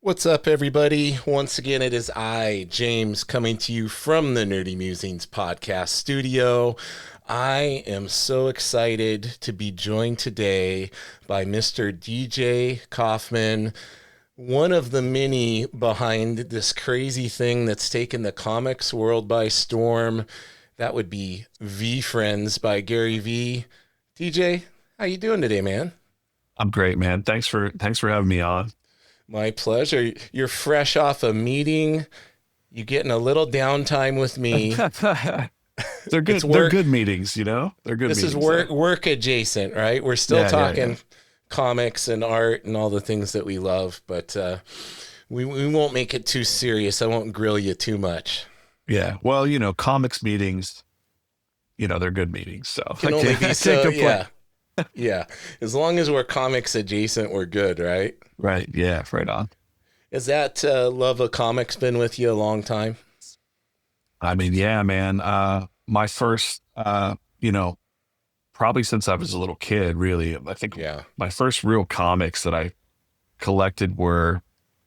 What's up, everybody? Once again, it is I, James, coming to you from the Nerdy Mewzings podcast studio. I am so excited to be joined today by Mr. DJ Coffman, one of the many behind this crazy thing that's taken the comics world by storm. That would be VeeFriends by Gary Vee. DJ, how you doing today, man? I'm great, man. Thanks for having me on. My pleasure. You're fresh off a meeting. You getting a little downtime with me. They're good. It's They're work. good meetings, you know. They're good This is meetings. work adjacent, right? We're still Yeah. talking comics and art and all the things that we love, but we won't make it too serious. I won't grill you too much. Yeah. Well, comics meetings, they're good meetings. So Can only be I can't so, complain. yeah. Yeah. As long as we're comics adjacent, we're good, right? Right. Yeah. Right on. Is that love of comics been with you a long time? I mean, yeah, man. My first, probably since I was a little kid, really. I think Yeah. my first real comics that I collected were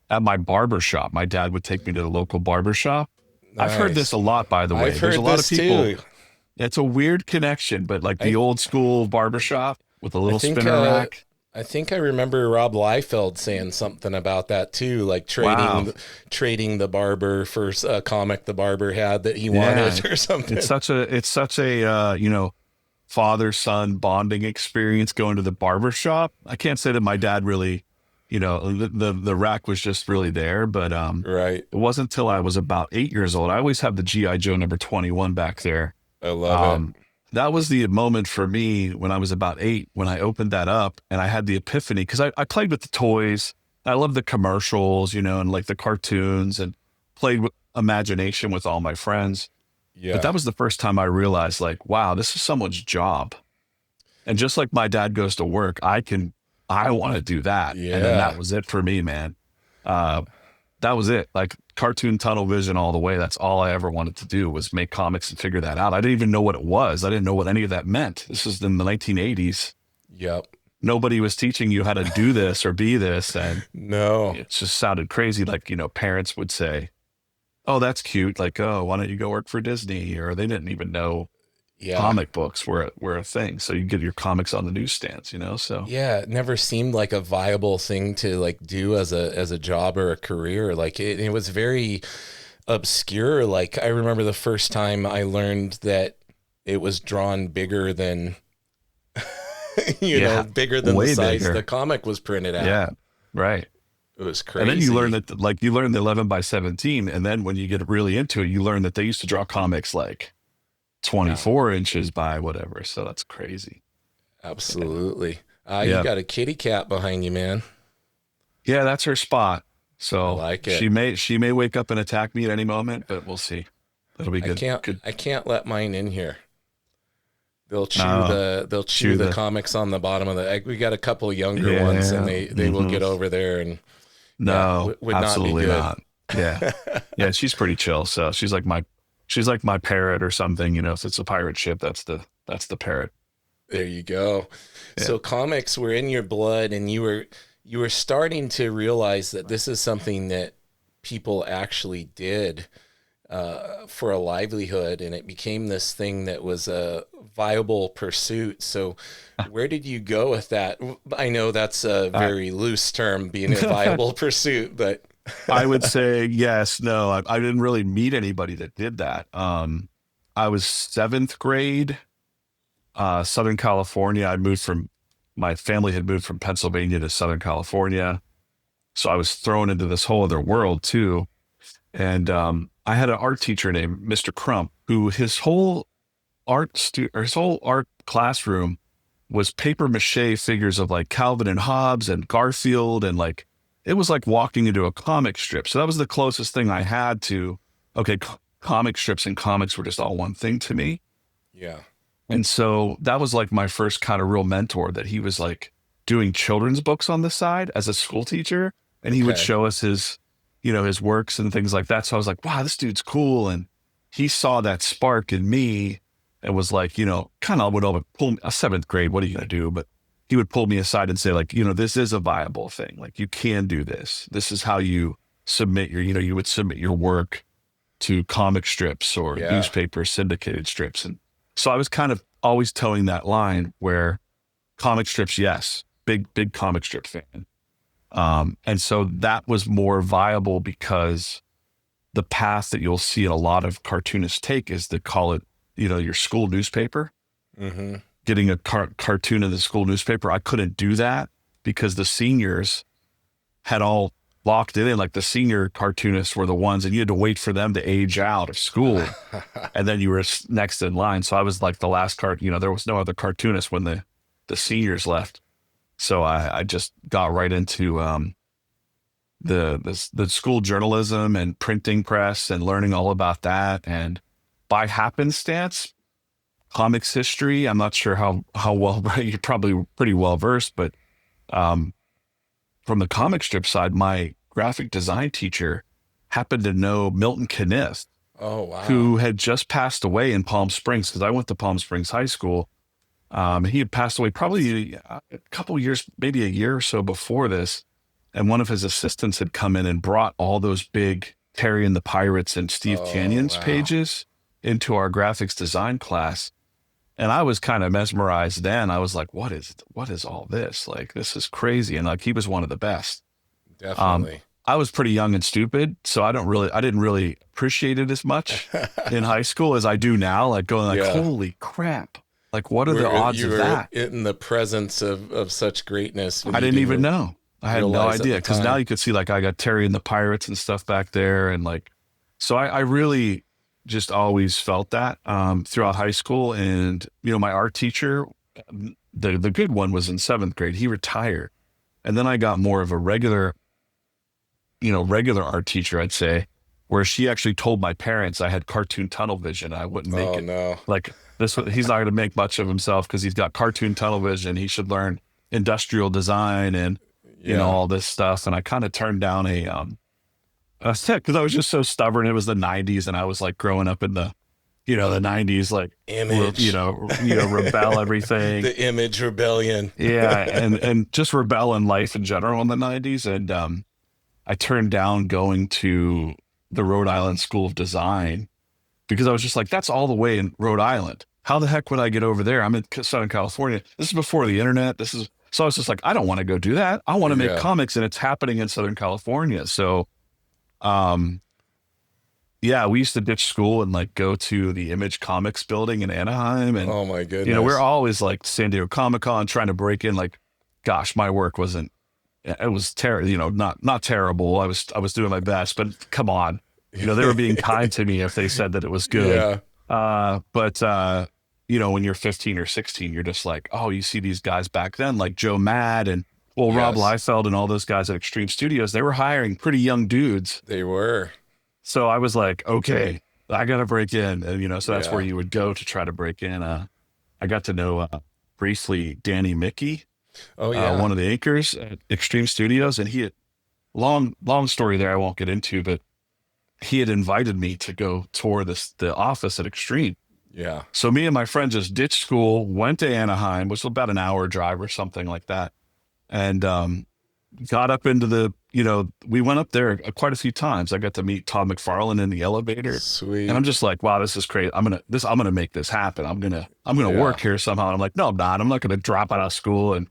at my barber shop. My dad would take me to the local barber shop. I've heard this Nice. a lot, by the way. I've There's a heard lot of this people. too. It's a weird connection, but like I the old school barbershop with a I little think spinner rack. I think I remember Rob Liefeld saying something about that too, like Wow. trading the barber for a comic the barber had that he Yeah. wanted or It's something. such a father son bonding experience going to the barber shop. I can't say that my dad really, the rack was just really there, but Right. it wasn't until I was about 8 years old. I always have the GI Joe number 21 back there. I love it. Um, that was the moment for me when I was about 8, when I opened that up and I had the epiphany because I played with the toys. I love the commercials, and like the cartoons and played with imagination with all my friends. But Yeah. that was the first time I realized, like, wow, this is someone's job. And just like my dad goes to work, I want to do that. And then Yeah. that was it for me, man. Uh, that was it. Like cartoon tunnel vision all the way. That's all I ever wanted to do was make comics and figure that out. I didn't even know what it was. I didn't know what any of that meant. This was in the 1980s. Yep. Nobody was teaching you how to do this or be this. And No. it just sounded crazy. Like, parents would say, oh, that's cute. Like, oh, why don't you go work for Disney? Or they didn't even know Yeah. comic books were a thing. So you get your comics on the newsstands, So Yeah, it never seemed like a viable thing to like do as a job or a career. Like it was very obscure. Like I remember the first time I learned that it was drawn bigger than yeah, bigger than the way size the bigger. comic was printed at. Yeah, right. It was And then you learn crazy. that, like, you learn the 11 by 17. And then when you get really into it, you learn that they used to draw comics like Yeah, 24 inches by whatever. So that's crazy. Yeah. absolutely. You Yeah. got a kitty cat behind you, man. Yeah, that's her spot. I So like it. she may wake up and attack me at any moment, but we'll see. That'll be I good. can't Good. I can't let mine in here. Uh, They'll chew chew the the, comics on the bottom of the egg. We got a couple younger ones and yeah. they will hmm get over there and yeah, No, would not be absolutely good. not. Yeah. Yeah. She's pretty chill. So she's like my parrot or something, if it's a pirate ship, that's the parrot. There you go. Yeah. So comics were in your blood and you were starting to realize that this is something that people actually did for a livelihood, and it became this thing that was a viable pursuit. So where did you go with that? I know that's a I, very loose term, being a viable pursuit, but I would say yes. No, I didn't really meet anybody that did that. I was seventh grade, Southern California. My family had moved from Pennsylvania to Southern California. So I was thrown into this whole other world too. And I had an art teacher named Mr. Crump, who his whole art classroom was paper mache figures of like Calvin and Hobbes and Garfield, and like it was like walking into a comic strip. So that was the closest thing I had to okay, comic strips and comics were just all one thing to me. yeah. And so that was like my first kind of real mentor, that he was like doing children's books on the side as a school teacher. And he would Okay. show us his works and things like that. So I was like, wow, this dude's cool. And he saw that spark in me and was like, kind of would over pull me, a seventh grade. What are you going to do? But he would pull me aside and say, like, this is a viable thing. Like, you can do this. This is how you submit you would submit your work to comic strips or Yeah. newspaper syndicated strips. And so I was kind of always towing that line where comic strips, yes, big comic strip fan. And so that was more viable because the path that you'll see a lot of cartoonists take is to call it, your school newspaper. Mm-hmm. Getting a cartoon in the school newspaper. I couldn't do that because the seniors had all locked it in. Like, the senior cartoonists were the ones, and you had to wait for them to age out of school. And then you were next in line. So I was like the last there was no other cartoonist when the seniors left. So I just got right into the school journalism and printing press and learning all about that. And by happenstance, comics history, I'm not sure how well, you're probably pretty well versed, but from the comic strip side, my graphic design teacher happened to know Milton Kniff. Oh, wow. Who had just passed away in Palm Springs, because I went to Palm Springs High School. He had passed away probably a couple years, maybe a year or so before this. And one of his assistants had come in and brought all those big Terry and the Pirates and Steve Canyon's pages into our graphics design class. And I was kind of mesmerized then. I was like, what is all this? Like, this is crazy. And like, he was one of the best. Definitely. I was pretty young and stupid, so I didn't really appreciate it as much in high school as I do now. Like, going like, holy crap. Like, what are the odds of that? In the presence of such greatness. I didn't even know. I had no idea, because now you could see, like, I got Terry and the Pirates and stuff back there. And like, so I really just always felt that throughout high school. And, my art teacher, the good one, was in 7th grade. He retired. And then I got more of a regular art teacher, I'd say, where she actually told my parents I had cartoon tunnel vision. I wouldn't make it. No. Like, he's not going to make much of himself because he's got cartoon tunnel vision. He should learn industrial design and, all this stuff. And I kind of turned down because I was just so stubborn. It was the 90s, and I was like growing up in the, the 90s, like, image, rebel everything. The image rebellion. Yeah. And just rebel in life in general in the 90s. And, I turned down going to the Rhode Island School of Design because I was just like, that's all the way in Rhode Island. How the heck would I get over there? I'm in Southern California. This is before the internet. So I was just like, I don't want to go do that. I want to make comics, and it's happening in Southern California. So, we used to ditch school and like go to the Image Comics building in Anaheim. And, oh my goodness, we're always like San Diego Comic-Con trying to break in. Like, gosh, my work wasn't. It was terrible, not terrible. I was doing my best, but come on, they were being kind to me if they said that it was good. But when you're 15 or 16, you're just like, oh, you see these guys back then, like Joe Mad and Rob Liefeld and all those guys at Extreme Studios, they were hiring pretty young dudes. They were. So I was like, okay, I got to break in. And, so that's where you would go to try to break in. I got to know briefly Danny Mickey. Oh yeah, one of the anchors at Extreme Studios, and he had long story there I won't get into, but he had invited me to go tour the office at Extreme. Yeah. So me and my friend just ditched school, went to Anaheim, which was about an hour drive or something like that, and got up into we went up there quite a few times. I got to meet Todd McFarlane in the elevator. Sweet. And I'm just like, wow, this is crazy. I'm gonna make this happen. I'm gonna work here somehow. And I'm like, no, I'm not. I'm not gonna drop out of school and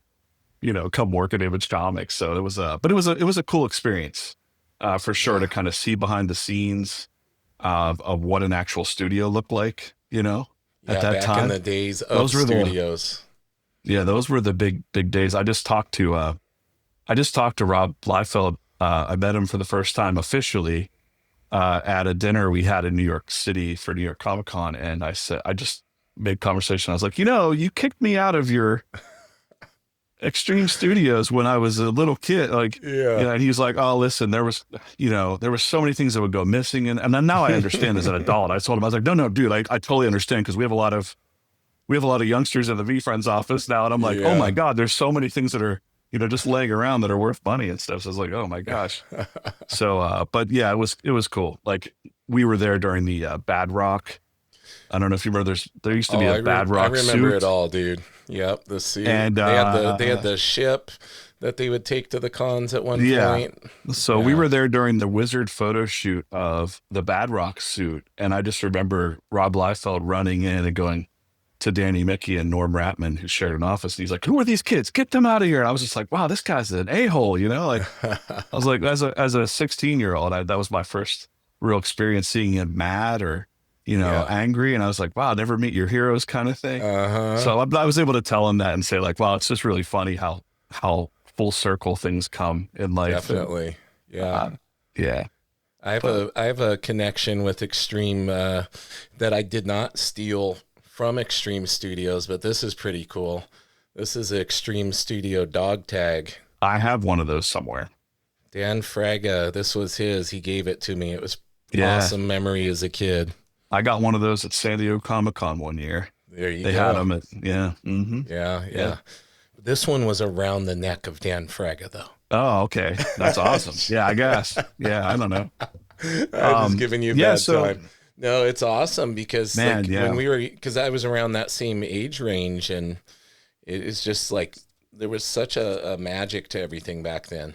come work at Image Comics. So it was a cool experience for sure to kind of see behind the scenes of what an actual studio looked like, at that back time. In the days of studios. Those were the big days. I just talked to Rob Liefeld. I met him for the first time officially at a dinner we had in New York City for New York Comic Con. And I just made conversation. I was like, you kicked me out of your Extreme Studios when I was a little kid. And he was like, oh, listen, there was so many things that would go missing. And then now I understand as an adult. I told him, I was like, no, dude, I totally understand. Cause we have a lot of youngsters in the VeeFriends office now. And I'm like, oh my God, there's so many things that are, just laying around that are worth money and stuff. So I was like, oh my gosh. So, but yeah, it was cool. Like, we were there during the Bad Rock I don't know if you remember. There used to Oh, be a Bad I Rock remember it suit, all, dude. Yep, the suit. and They had the ship that they would take to the cons at one yeah. point. So we Yeah. were there during the Wizard photo shoot of the Bad Rock suit, and I just remember Rob Liefeld running in and going to Danny Mickey and Norm Ratman, who shared an office, and he's like, "Who are these kids? Get them out of here!" And I was just like, "Wow, this guy's an a-hole," you know? Like I was like, as a 16-year-old, that was my first real experience seeing him mad or Yeah. angry, and I was like, "Wow, never meet your heroes," kind of thing. Uh-huh. So I was able to tell him that and say like, "Wow, it's just really funny how full circle things come in life." And Definitely. Yeah. uh, yeah, but I have a connection with Extreme that I did not steal from Extreme Studios, but this is pretty cool. This is an Extreme Studio dog tag. I have one of those somewhere. Dan Fraga, this was his. He gave it to me. It was Yeah, awesome memory as a kid. I got one of those at San Diego Comic-Con one year. There you They had go. them at, yeah. Yeah, Yeah. yeah. This one was around the neck of Dan Fraga, though. Oh, okay. That's awesome. Yeah, I guess. Yeah, I don't know. I'm just giving you a Yeah, bad so time. No, it's awesome because man, like when yeah. we were, because I was around that same age range, and it's just like there was such a magic to everything back then.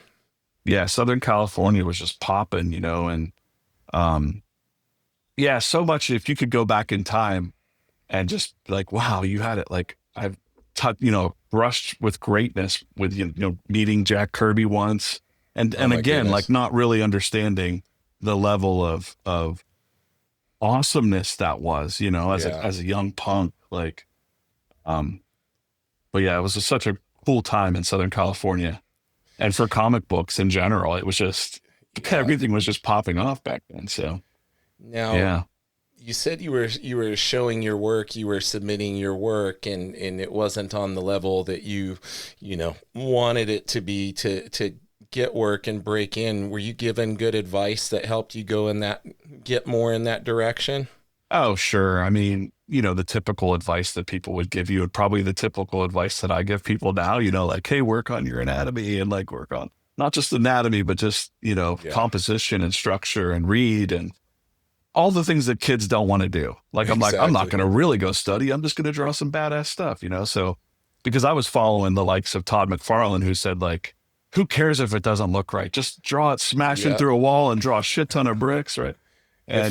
Yeah, Southern California was just popping, and um yeah, so much if you could go back in time and just be like, wow, you had it like I've brushed with greatness with meeting Jack Kirby once Oh and my again, like goodness. not really understanding the level of awesomeness that was, Yeah. as a young punk. Like um but yeah, it was just such a cool time in Southern California. And for comic books in general, it was just Yeah. everything was just popping off back then. So Now, yeah. you said you were showing your work, you were submitting your work, and it wasn't on the level that wanted it to be to get work and break in. Were you given good advice that helped you get more in that direction? Oh, sure. I mean, the typical advice that people would give you, and probably the typical advice that I give people now, like, hey, work on your anatomy and like work on not just anatomy, but just, Yeah, composition and structure and read and all the things that kids don't want to do. Like, I'm not exactly. going to really go study. I'm just going to draw some badass stuff. So because I was following the likes of Todd McFarlane, who said like, who cares if it doesn't look right? Just draw it smashing Yeah. through a wall and draw a shit ton of bricks. Right. And,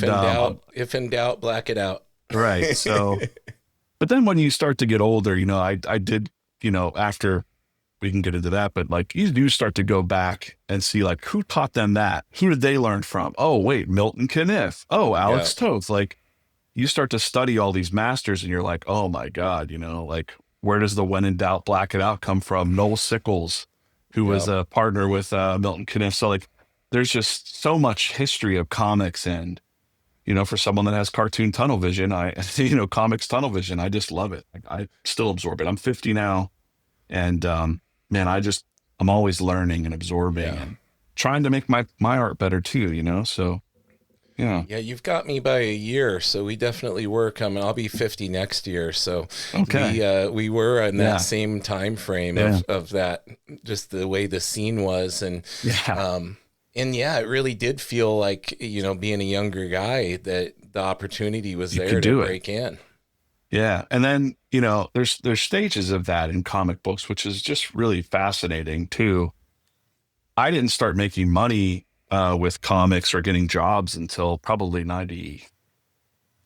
If in doubt, black it out. right. So, but then when you start to get older, I did, after we can get into that, but like you do start to go back and see like who taught them that? Who did they learn from? Oh, wait, Milton Caniff. Oh, Yeah, Alex Toth. Like you start to study all these masters and you're like, oh my God, like where does the when in doubt, black it out come from? Noel Sickles, who was yeah, a partner with Milton Caniff. So like there's just so much history of comics and for someone that has cartoon tunnel vision, comics tunnel vision, I just love it. Like I still absorb it. I'm 50 now. And man, I'm always learning and absorbing yeah. and trying to make my art better too. So yeah. Yeah, you've got me by a year, so we definitely were coming. I'll be 50 next year, so Okay. we were in that Yeah. same time frame Yeah. of that, just the way the scene was, Yeah. and yeah, it really did feel like being a younger guy that the opportunity was You there could to do it. break in. Yeah. And then, there's stages of that in comic books, which is just really fascinating too. I didn't start making money with comics or getting jobs until probably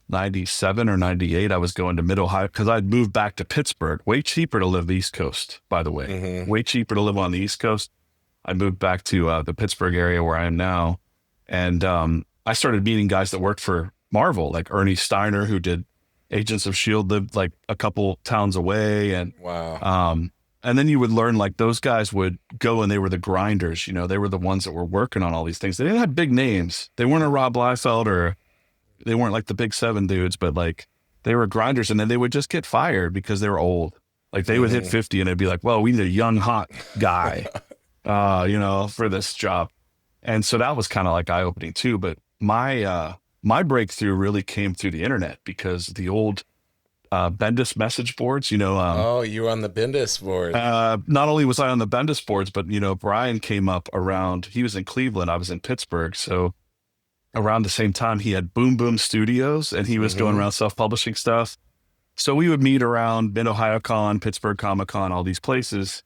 97 or 98. I was going to Mid Ohio because I'd moved back to Pittsburgh. Way cheaper to live East Coast, by the way. Hmm. Way cheaper to live on the East Coast. I moved back to the Pittsburgh area where I am now. And I started meeting guys that worked for Marvel, like Ernie Steiner, who did Agents of S.H.I.E.L.D., lived like a couple towns away. Wow. And then you would learn like those guys would go and they were the grinders, they were the ones that were working on all these things. They didn't have big names. They weren't a Rob Liefeld or they weren't like the big seven dudes, but like they were grinders and then they would just get fired because they were old. Like they would hit Hmm. 50 and they'd be like, well, we need a young, hot guy, for this job. And so that was kind of like eye opening too. But my breakthrough really came through the internet because the old Bendis message boards, Oh, you were on the Bendis board. not only was I on the Bendis boards, but Brian came up around. He was in Cleveland, I was in Pittsburgh, so around the same time, he had Boom Boom Studios, and he was going Mm-hmm. around self-publishing stuff. So we would meet around Mid-Ohio Con, Pittsburgh Comic Con, all these places.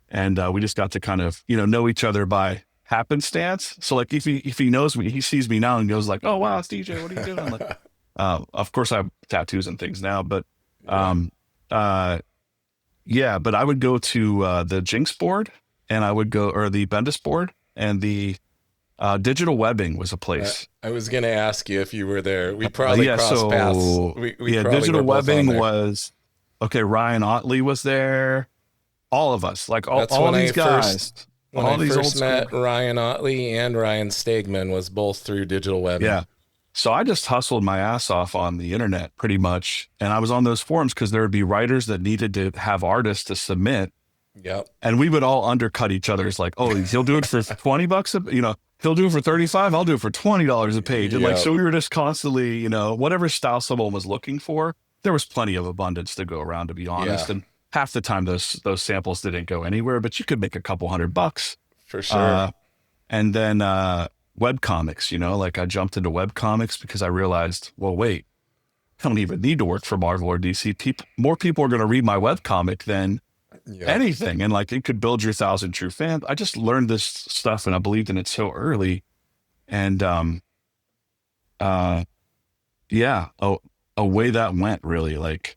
And we just got to kind of, know each other by happenstance. So like if he knows me, he sees me now and goes like, "Oh wow, it's DJ. What are you doing?" Like, of course I have tattoos and things now, but Yeah. um, uh, yeah. But I would go to the Jinx board, and I would go or the Bendis board, and the Digital Webbing was a place. I was gonna ask you if you were there. We probably Yeah. crossed paths. So We yeah, probably were Digital both on Webbing there. was okay. Ryan Otley was there. All of us, like That's all these guys, when all I these old first school. met Ryan Otley and Ryan Stegman was both through digital webbing. Yeah. So I just hustled my ass off on the internet pretty much. And I was on those forums because there would be writers that needed to have artists to submit. Yep. And we would all undercut each other. It's like, oh, he'll do it for $20 he'll do it for 35. I'll do it for $20 a page. And like, Yep. so we were just constantly, whatever style someone was looking for, there was plenty of abundance to go around, to be honest. Yeah. And half the time those samples didn't go anywhere, but you could make a couple $100. For sure. And then web comics, like I jumped into web comics because I realized, well, wait, I don't even need to work for Marvel or DC. More people are going to read my web comic than Yeah. anything. And like it could build your 1,000 true fans. I just learned this stuff and I believed in it so early. And yeah, away that went really. Like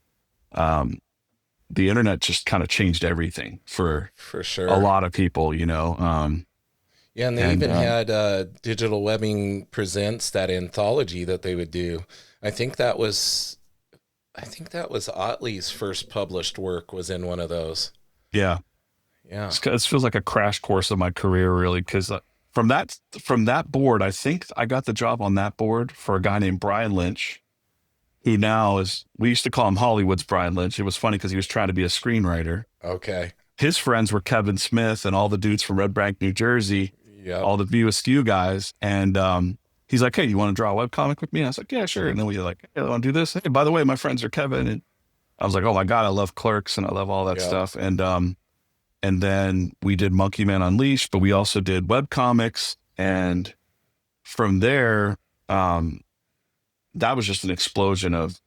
the internet just kind of changed everything for sure. a lot of people, Yeah, and they even had Digital Webbing Presents, that anthology that they would do. I think that was Otley's first published work was in one of those. Yeah. Yeah. This feels like a crash course of my career, really, because from that board, I think I got the job on that board for a guy named Brian Lynch, who now we used to call him Hollywood's Brian Lynch. It was funny because he was trying to be a screenwriter. Okay. His friends were Kevin Smith and all the dudes from Red Bank, New Jersey, all the View Askew guys. And he's like, "Hey, you want to draw a webcomic with me?" And I was like, "Yeah, sure." And then we were like, "Hey, I want to do this. Hey, by the way, my friends are Kevin." And I was like, "Oh my God, I love Clerks and I love all that stuff." And then we did Monkey Man Unleashed, but we also did web comics. And from there, that was just an explosion of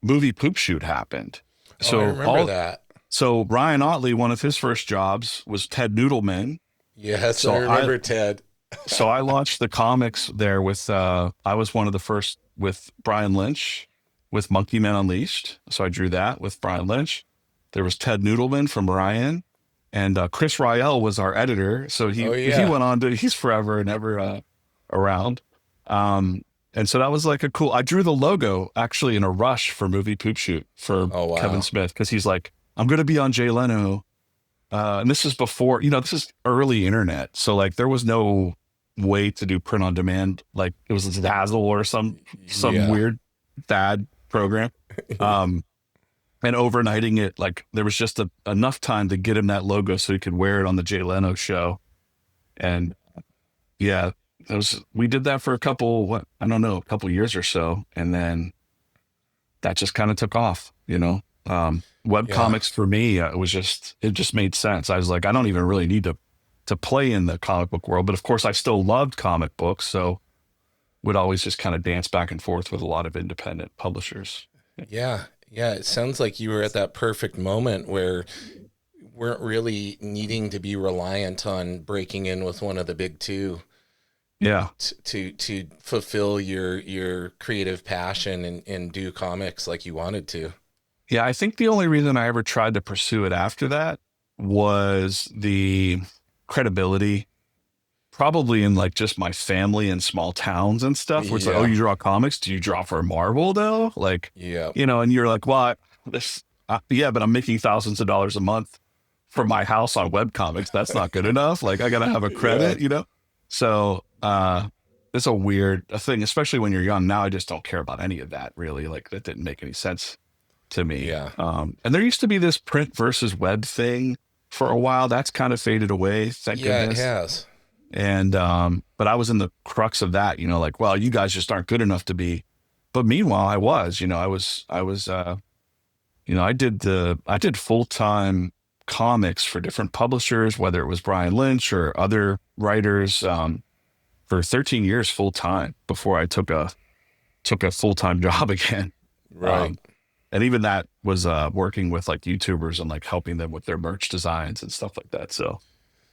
movie poop shoot happened. So I remember that. So Ryan Otley, one of his first jobs was Ted Noodleman. Yes, so I remember Ted. So I launched the comics there with, I was one of the first with Brian Lynch with Monkey Man Unleashed. So I drew that with Brian Lynch. There was Ted Noodleman from Ryan, and Chris Rael was our editor. So he went on to, he's forever and ever around. And so that was like I drew the logo actually in a rush for movie poop shoot for Kevin Smith. Cause he's like, "I'm going to be on Jay Leno." And this is before, this is early internet. So like there was no way to do print on demand. Like it was Dazzle or some weird bad program. And overnighting it, like there was just enough time to get him that logo so he could wear it on the Jay Leno show. And yeah, we did that for a couple years or so. And then that just kind of took off, web comics for me. It just made sense. I was like, I don't even really need to play in the comic book world, but of course I still loved comic books. So would always just kind of dance back and forth with a lot of independent publishers. Yeah. Yeah. It sounds like you were at that perfect moment where you weren't really needing to be reliant on breaking in with one of the big two. Yeah. To fulfill your creative passion and do comics like you wanted to. Yeah. I think the only reason I ever tried to pursue it after that was the credibility, probably in like just my family and small towns and stuff, where it's like, "Oh, you draw comics? Do you draw for Marvel though?" Like, and you're like, "Well, but I'm making thousands of dollars a month for my house on web comics. That's not good enough. Like I got to have a credit, So, it's a weird thing, especially when you're young. Now I just don't care about any of that really. Like that didn't make any sense to me. Yeah. And there used to be this print versus web thing for a while. That's kind of faded away. Thank goodness. It has. And, but I was in the crux of that, like, well, you guys just aren't good enough to be, but meanwhile I was, I did full-time comics for different publishers, whether it was Brian Lynch or other writers, for for 13 years full time before I took a full time job again. Right. And even that was working with like YouTubers and like helping them with their merch designs and stuff like that. So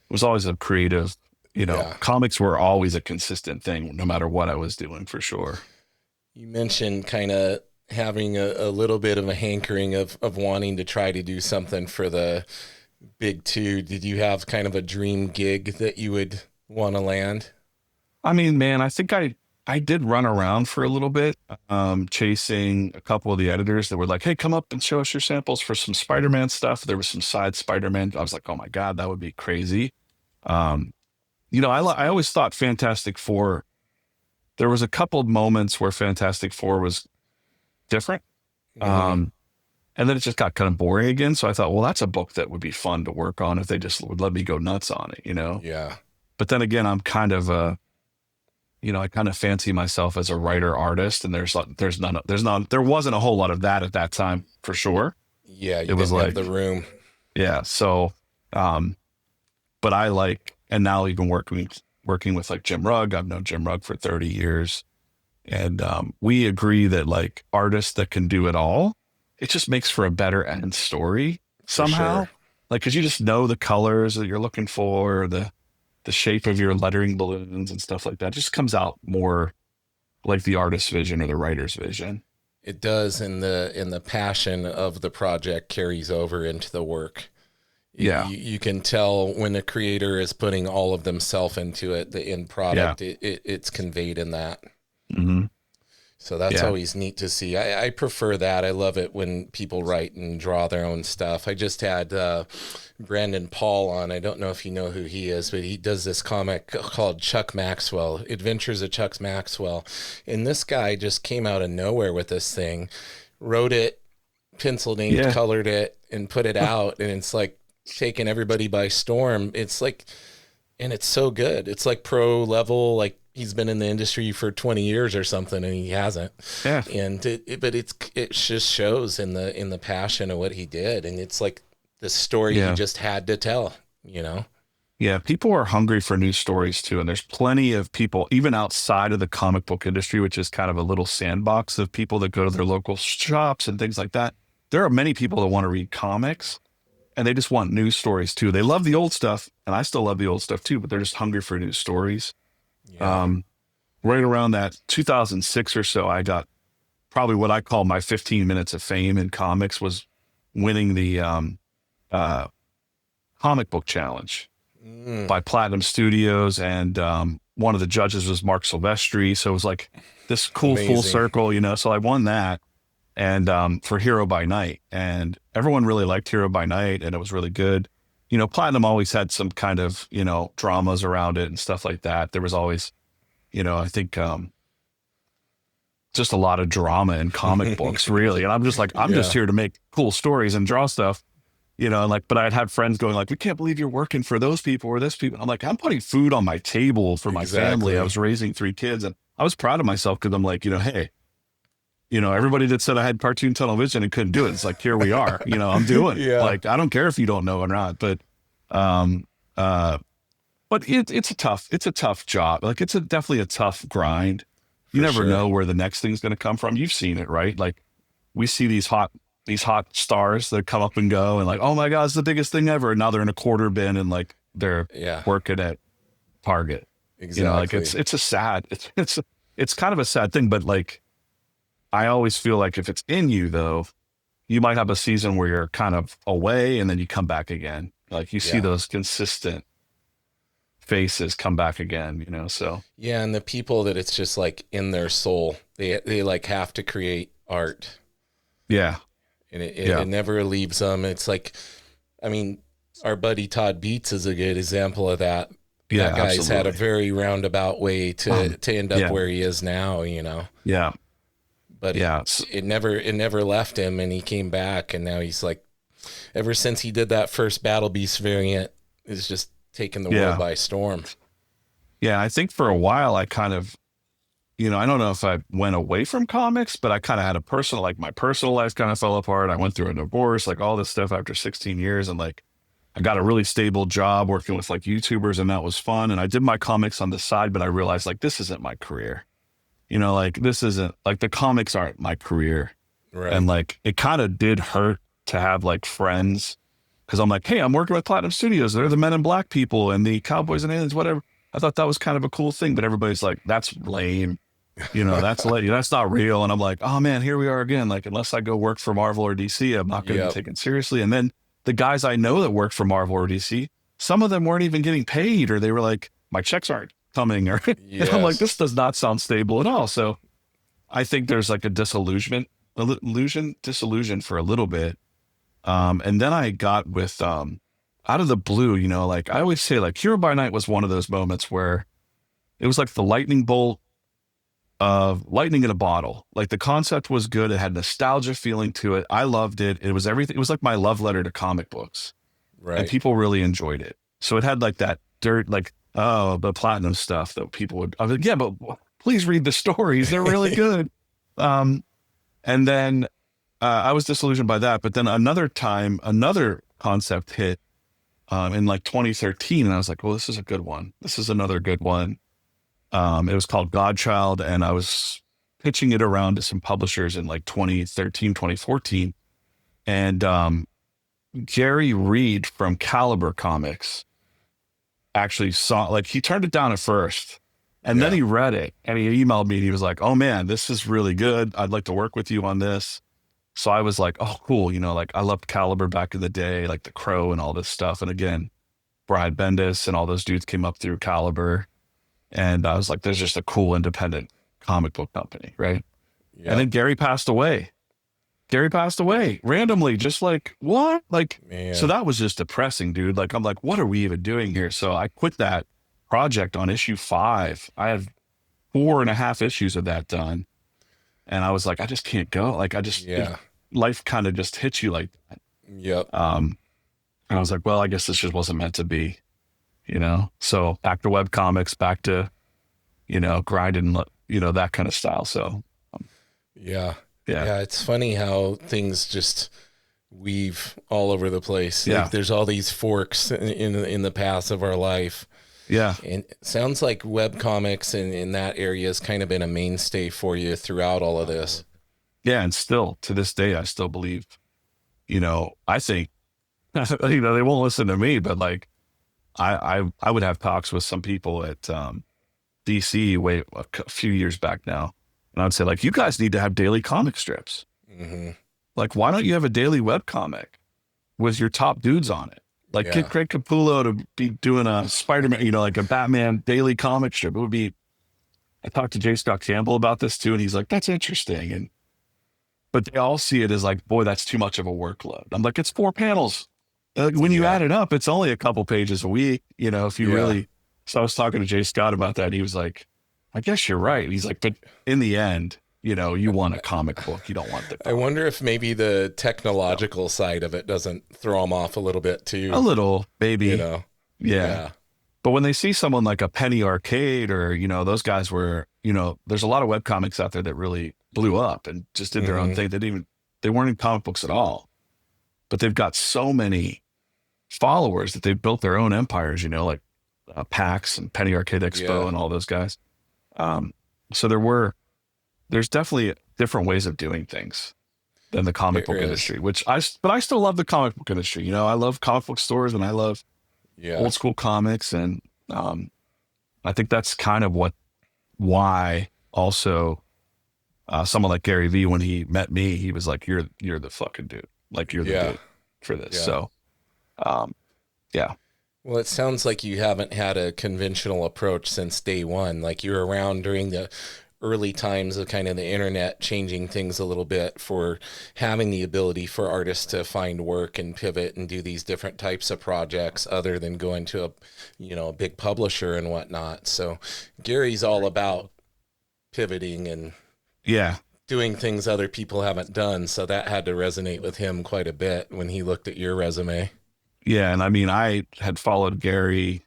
it was always a creative, Yeah. comics were always a consistent thing, no matter what I was doing, for sure. You mentioned kind of having a little bit of a hankering of wanting to try to do something for the big two. Did you have kind of a dream gig that you would want to land? I mean, man, I think I did run around for a little bit, chasing a couple of the editors that were like, "Hey, come up and show us your samples for some Spider-Man stuff." There was some side Spider-Man. I was like, "Oh my God, that would be crazy." Um, I always thought Fantastic Four. There was a couple of moments where Fantastic Four was different, Mm-hmm. and then it just got kind of boring again. So I thought, well, that's a book that would be fun to work on if they just would let me go nuts on it. Yeah. But then again, I'm kind of I kind of fancy myself as a writer artist, and there wasn't a whole lot of that at that time, for sure. Yeah. It You was didn't have like, the room. yeah. So, but I like, and now even working with like Jim Rugg. I've known Jim Rugg for 30 years, and we agree that like artists that can do it all, it just makes for a better end story For somehow. sure. Like, cause you just know the colors that you're looking for, the shape of your lettering balloons and stuff like that. It just comes out more like the artist's vision or the writer's vision. It does, and the passion of the project carries over into the work. Yeah. You can tell when the creator is putting all of themselves into it, the end Yeah. product, it's conveyed in that. Hmm. So that's Yeah. always neat to see. I prefer that. I love it when people write and draw their own stuff. I just had Brandon Paul on. I don't know if you know who he is, but he does this comic called Chuck Maxwell, Adventures of Chuck Maxwell. And this guy just came out of nowhere with this thing, wrote it, penciled, inked, Yeah. colored it, and put it out. And it's like taking everybody by storm. It's like, and it's so good. It's like pro level, like he's been in the industry for 20 years or something, and he hasn't. Yeah. And but it just shows in the passion of what he did, and it's like the story he Yeah. just had to tell. Yeah. People are hungry for new stories too. And there's plenty of people, even outside of the comic book industry, which is kind of a little sandbox of people that go to their local shops and things like that. There are many people that want to read comics, and they just want new stories too. They love the old stuff, and I still love the old stuff too, but they're just hungry for new stories. Yeah. Right around that 2006 or so, I got probably what I call my 15 minutes of fame in comics, was winning the uh, comic book challenge Mm, by Platinum Studios. And one of the judges was Mark Silvestri. So it was like this cool full amazing. circle. So I won that, and for Hero by Night. And everyone really liked Hero by Night, and it was really good. Platinum always had some kind of, dramas around it and stuff like that. There was always, I think just a lot of drama in comic books, really. And I'm just like, I'm just Yeah. here to make cool stories and draw stuff, and like, but I'd had friends going like, "We can't believe you're working for those people or this people." I'm like, I'm putting food on my table for my family. I Exactly. was raising 3 kids, and I was proud of myself because I'm like, hey, everybody that said I had cartoon tunnel vision and couldn't do it, it's like, here we are, I'm doing it. Yeah. Like, I don't care if you don't know or not, um, uh, but it's a tough job. Like, definitely a tough grind. You For never sure. know where the next thing's going to come from. You've seen it, right? Like, we see these hot stars that come up and go, and like, oh my God, it's the biggest thing ever. And now they're in a quarter bin, and like they're Yeah. working at Target. Like Exactly. it's a sad, it's kind of a sad thing, but like, I always feel like if it's in you though, you might have a season where you're kind of away and then you come back again. Like, you see Yeah. those consistent faces come back again, so Yeah, and the people that it's just like in their soul, they like have to create art, yeah. and it, Yeah. it never leaves them. It's like, I mean, our buddy Todd Beats is a good example of that. Yeah, That guy's had a absolutely. very roundabout way to end up Yeah. where he is now, Yeah. But Yeah. it never left him, and he came back, and now he's like, ever since he did that first Battle Beast variant, it's just taken the Yeah. world by storm. Yeah. I think for a while I kind of, I don't know if I went away from comics, but I kind of had my personal life kind of fell apart. I went through a divorce, like all this stuff after 16 years. And like, I got a really stable job working with like YouTubers, and that was fun. And I did my comics on the side, but I realized like this isn't my career. Like this isn't like the comics aren't my career. Right. And like it kind of did hurt to have like friends because I'm like, hey, I'm working with Platinum Studios. They're the Men in Black people and the Cowboys and Aliens, whatever. I thought that was kind of a cool thing, but everybody's like, that's lame. That's lame. That's not real. And I'm like, oh man, here we are again. Like, unless I go work for Marvel or DC, I'm not going to be taken seriously. And then the guys I know that work for Marvel or DC, some of them weren't even getting paid, or they were like, my checks aren't coming. Or and I'm like, this does not sound stable at all. So I think there's like a disillusion for a little bit. And then I got with, out of the blue, like I always say, like Hero by Night was one of those moments where it was like the lightning bolt of lightning in a bottle. Like the concept was good. It had nostalgia feeling to it. I loved it. It was everything. It was like my love letter to comic books. Right. And people really enjoyed it. So it had like that dirt, like, oh, the Platinum stuff that people would, I was like, yeah, but please read the stories. They're really good. And then I was disillusioned by that. But then another time, another concept hit in like 2013. And I was like, well, this is a good one. This is another good one. It was called Godchild, and I was pitching it around to some publishers in like 2013, 2014. And Gary Reed from Caliber Comics actually saw, like, he turned it down at first, and then he read it, and he emailed me, and he was like, oh man, this is really good. I'd like to work with you on this. So I was like, oh, cool. Like I loved Caliber back in the day, like The Crow and all this stuff. And again, Brad Bendis and all those dudes came up through Caliber. And I was like, there's just a cool independent comic book company, right? Yep. And then Gary passed away. Randomly, just like, what? Like, man. So that was just depressing, dude. Like, I'm like, what are we even doing here? So I quit that project on issue 5. I had 4.5 issues of that done. And I was like, I just can't go. Like, life kind of just hits you like that. Yep. And I was like, well, I guess this just wasn't meant to be. So back to web comics, back to, grinding, that kind of style. So, yeah. It's funny how things just weave all over the place. Yeah. Like there's all these forks in the paths of our life. Yeah. And it sounds like web comics in that area has kind of been a mainstay for you throughout all of this. Yeah. And still to this day, I still believe, I think, they won't listen to me, but like, I would have talks with some people at DC a few years back now, and I'd say like, you guys need to have daily comic strips. Mm-hmm. Like, why don't you have a daily web comic with your top dudes on it? Like get Craig Capullo to be doing a Spider-Man, like a Batman daily comic strip. It would be. I talked to J. Scott Campbell about this too, and he's like, that's interesting. But they all see it as like, boy, that's too much of a workload. I'm like, it's 4 panels. When you add it up, it's only a couple pages a week, if you really. So I was talking to Jay Scott about that. And he was like, I guess you're right. He's like, but in the end, you want a comic book. You don't want the. I wonder if maybe the technological side of it doesn't throw them off a little bit too. A little, maybe. Yeah. But when they see someone like a Penny Arcade or, those guys were, there's a lot of web comics out there that really blew up and just did their own thing. They weren't in comic books at all. But they've got so many followers that they've built their own empires, like PAX and Penny Arcade Expo and all those guys. So there's definitely different ways of doing things than the comic book industry, but I still love the comic book industry. I love comic book stores and I love old school comics. And I think that's kind of why also someone like Gary Vee, when he met me, he was like, you're the fucking dude. Like you're the dude for this. Yeah. So, Well, it sounds like you haven't had a conventional approach since day one. Like you're around during the early times of kind of the internet changing things a little bit for having the ability for artists to find work and pivot and do these different types of projects other than going to a big publisher and whatnot. So Gary's all about pivoting and doing things other people haven't done. So that had to resonate with him quite a bit when he looked at your resume. Yeah. And I mean, I had followed Gary,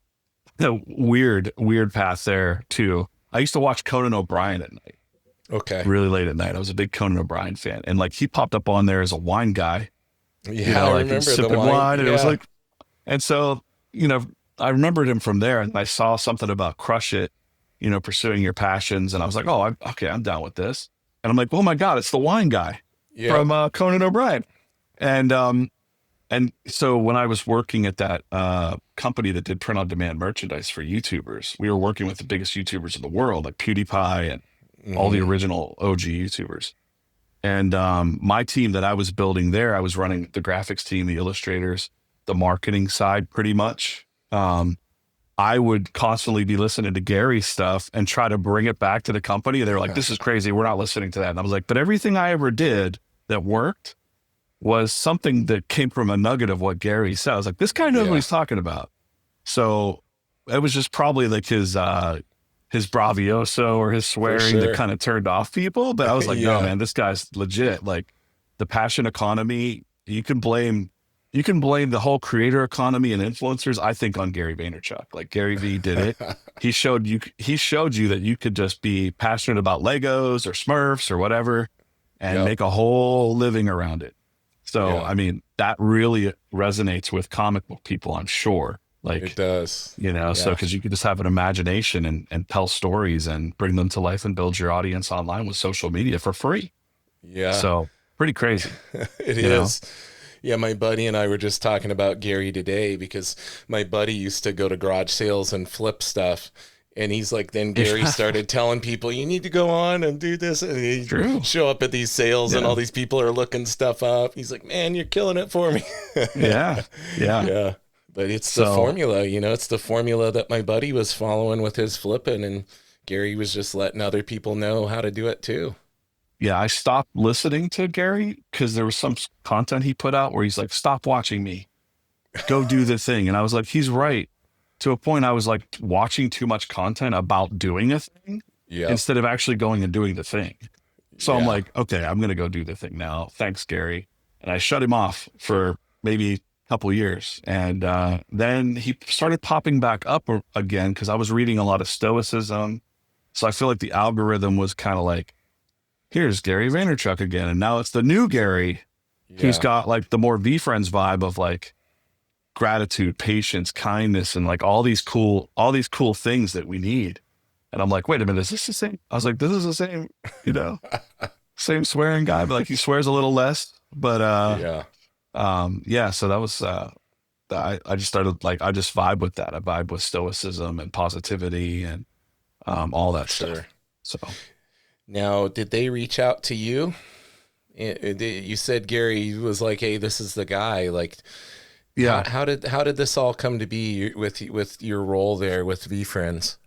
the weird path there too. I used to watch Conan O'Brien at night. Okay. Really late at night. I was a big Conan O'Brien fan. And like he popped up on there as a wine guy. Yeah. I remember sipping wine. And it was like, And so, I remembered him from there, and I saw something about crush it, pursuing your passions. And I was like, oh, okay, I'm down with this. And I'm like, oh my God, it's the wine guy Yep. from Conan O'Brien. And so when I was working at that company that did print on demand merchandise for YouTubers, we were working with the biggest YouTubers in the world, like PewDiePie and all the Hmm. original OG YouTubers. And my team that I was building there, I was running the graphics team, the illustrators, the marketing side pretty much. I would constantly be listening to Gary's stuff and try to bring it back to the company. They were like, this is crazy. We're not listening to that. And I was like, but everything I ever did that worked was something that came from a nugget of what Gary said. I was like, this guy knows what Yeah, he's talking about. So it was just probably like his bravioso or his for swearing that sure. kind of turned off people. But I was like, no, Yeah, man, this guy's legit. Like the passion economy, you can blame the whole creator economy and influencers, I think, on Gary Vaynerchuk. Like Gary Vee did it. He showed you that you could just be passionate about Legos or Smurfs or whatever and yep, make a whole living around it. So, yeah, I mean, that really resonates with comic book people, I'm sure. it Like, does. so Yeah, because you could just have an imagination and tell stories and bring them to life and build your audience online with social media for free. yeah, So, pretty crazy, it you know? is. Yeah, my buddy and I were just talking about Gary today because my buddy used to go to garage sales and flip stuff. And he's like, then Gary started telling people, you need to go on and do this. And he'd True. show up at these sales and Yeah. all these people are looking stuff up. He's like, man, you're killing it for me. Yeah. Yeah. Yeah. But it's the So, formula, it's the formula that my buddy was following with his flipping. And Gary was just letting other people know how to do it too. yeah, I stopped listening to Gary because there was some content he put out where he's like, stop watching me, go do the thing. And I was like, he's right. To a point, I was like watching too much content about doing a thing Yep. instead of actually going and doing the thing. So I'm Yeah. like, okay, I'm going to go do the thing now. Thanks, Gary. And I shut him off for maybe a couple years. And then he started popping back up again because I was reading a lot of Stoicism. So I feel like the algorithm was kind of like, here's Gary Vaynerchuk again. And now it's the new Gary who's Yeah. got like the more VeeFriends vibe of like gratitude, patience, kindness, and like all these cool things that we need. And I'm like, wait a minute, is this the same? I was like, this is the same, you know, same swearing guy, but like he swears a little less. But Yeah. yeah, so that was I just started like I just vibe with that. I vibe with stoicism and positivity and all For that stuff. sure. So Now, did they reach out to you? You said Gary was like, "Hey, this is the guy." Like, yeah. how did this all come to be with your role there with VeeFriends?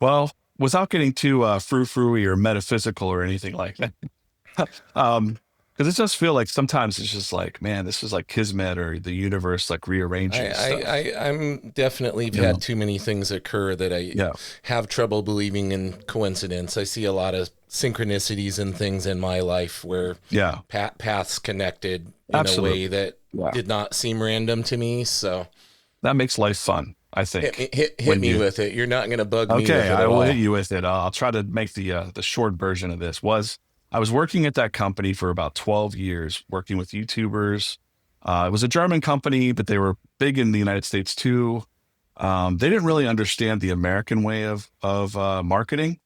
Well, without getting too frou-frou-y or metaphysical or anything like that, um, because it does feel like sometimes it's just like, man, this is like kismet or the universe like I, rearranging stuff. I'm definitely You had know? too many things occur that I Yeah, have trouble believing in coincidence. I see a lot of synchronicities and things in my life where yeah, paths connected in a way absolutely. that Yeah, did not seem random to me. So that makes life fun, I hit me, think. hit When me you with it. You're not going to bug me with Okay, it I at will hit all. you with it. I'll try to make the short version of this. Was I was working at that company for about 12 years, working with YouTubers. It was a German company, but they were big in the United States too. They didn't really understand the American way of marketing.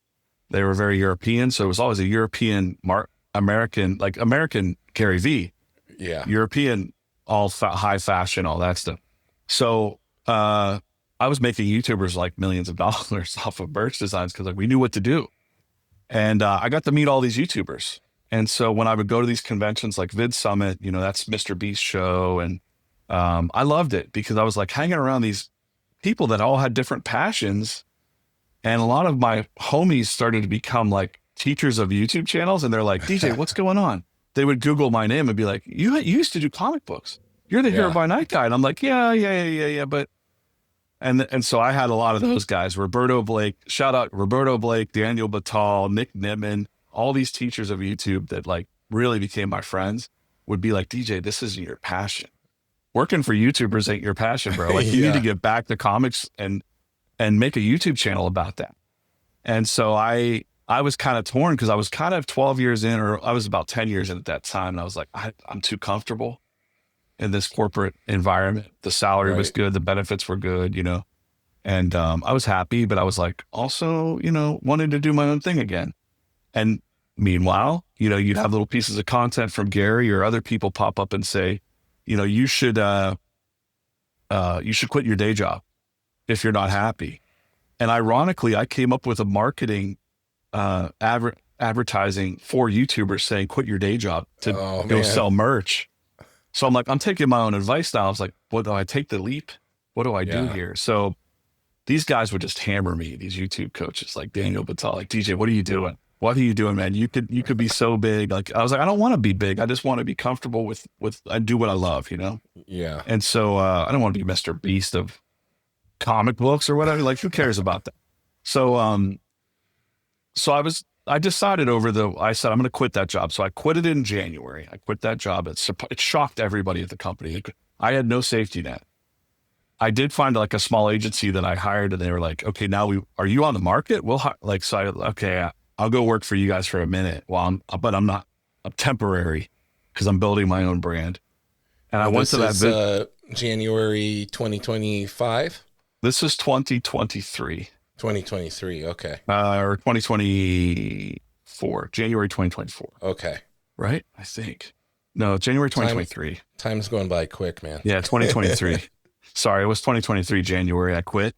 They were very European, so it was always a European American, like American Gary Vee, Yeah. European high fashion, all that stuff. So I was making YouTubers like millions of dollars off of merch designs because like we knew what to do, and I got to meet all these YouTubers. And so when I would go to these conventions like Vid Summit, that's Mr. Beast show, and I loved it because I was like hanging around these people that all had different passions, and a lot of my homies started to become like teachers of YouTube channels, and they're like, DJ, what's going on? They would Google my name and be like, you used to do comic books. You're the Hero Yeah. by Night guy. And I'm like, yeah. But and so I had a lot of those guys, Roberto Blake, shout out Roberto Blake, Daniel Batal, Nick Nimmin, all these teachers of YouTube that like really became my friends would be like, DJ, this is your passion. Working for YouTubers ain't your passion, bro. Like you need to Yeah. get back to comics and make a YouTube channel about that. And so I was kind of torn because I was kind of 12 years in, or I was about 10 years in at that time. And I was like, I'm too comfortable. in this corporate environment. The salary was Right. good. The benefits were good, and I was happy, but I was like also, wanted to do my own thing again. And meanwhile, you'd have little pieces of content from Gary or other people pop up and say, you should quit your day job if you're not happy. And ironically, I came up with a marketing advertising for YouTubers saying, quit your day job to go sell merch. So I'm like, I'm taking my own advice now. I was like, what do I take the leap? What do I do here? So these guys would just hammer me, these YouTube coaches like Daniel Batal, like, DJ, what are you doing? What are you doing, man? You could be so big. Like, I was like, I don't want to be big. I just want to be comfortable with I do what I love, Yeah. And so I don't want to be Mr. Beast of comic books or whatever. Like, who cares about that? So I decided I said, I'm going to quit that job. So I quit it in January. I quit that job. It shocked everybody at the company. I had no safety net. I did find like a small agency that I hired, and they were like, okay, now are you on the market? I'll go work for you guys for a minute. But I'm not, I'm temporary because I'm building my own brand. And I went to that January 2025. This is 2023. 2023. Okay. Or 2024, January 2024. Okay. Right? I think. No, January 2023. Time's going by quick, man. Yeah, 2023. Sorry, it was 2023, January. I quit.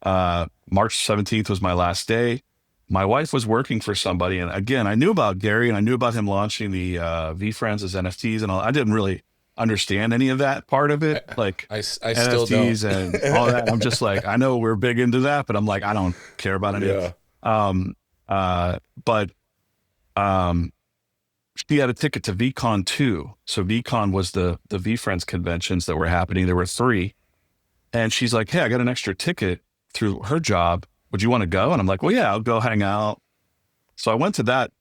March 17th was my last day. My wife was working for somebody. And again, I knew about Gary and I knew about him launching the VeeFriends as NFTs and all. I didn't really understand any of that part of it. Like I NFTs still don't. and all that. I'm just like, I know we're big into that, but I'm like, I don't care about any of it. But she had a ticket to VCon 2. So VCon was the VeeFriends conventions that were happening. There were 3. And she's like, hey, I got an extra ticket through her job. Would you want to go? And I'm like, well, yeah, I'll go hang out. So I went to that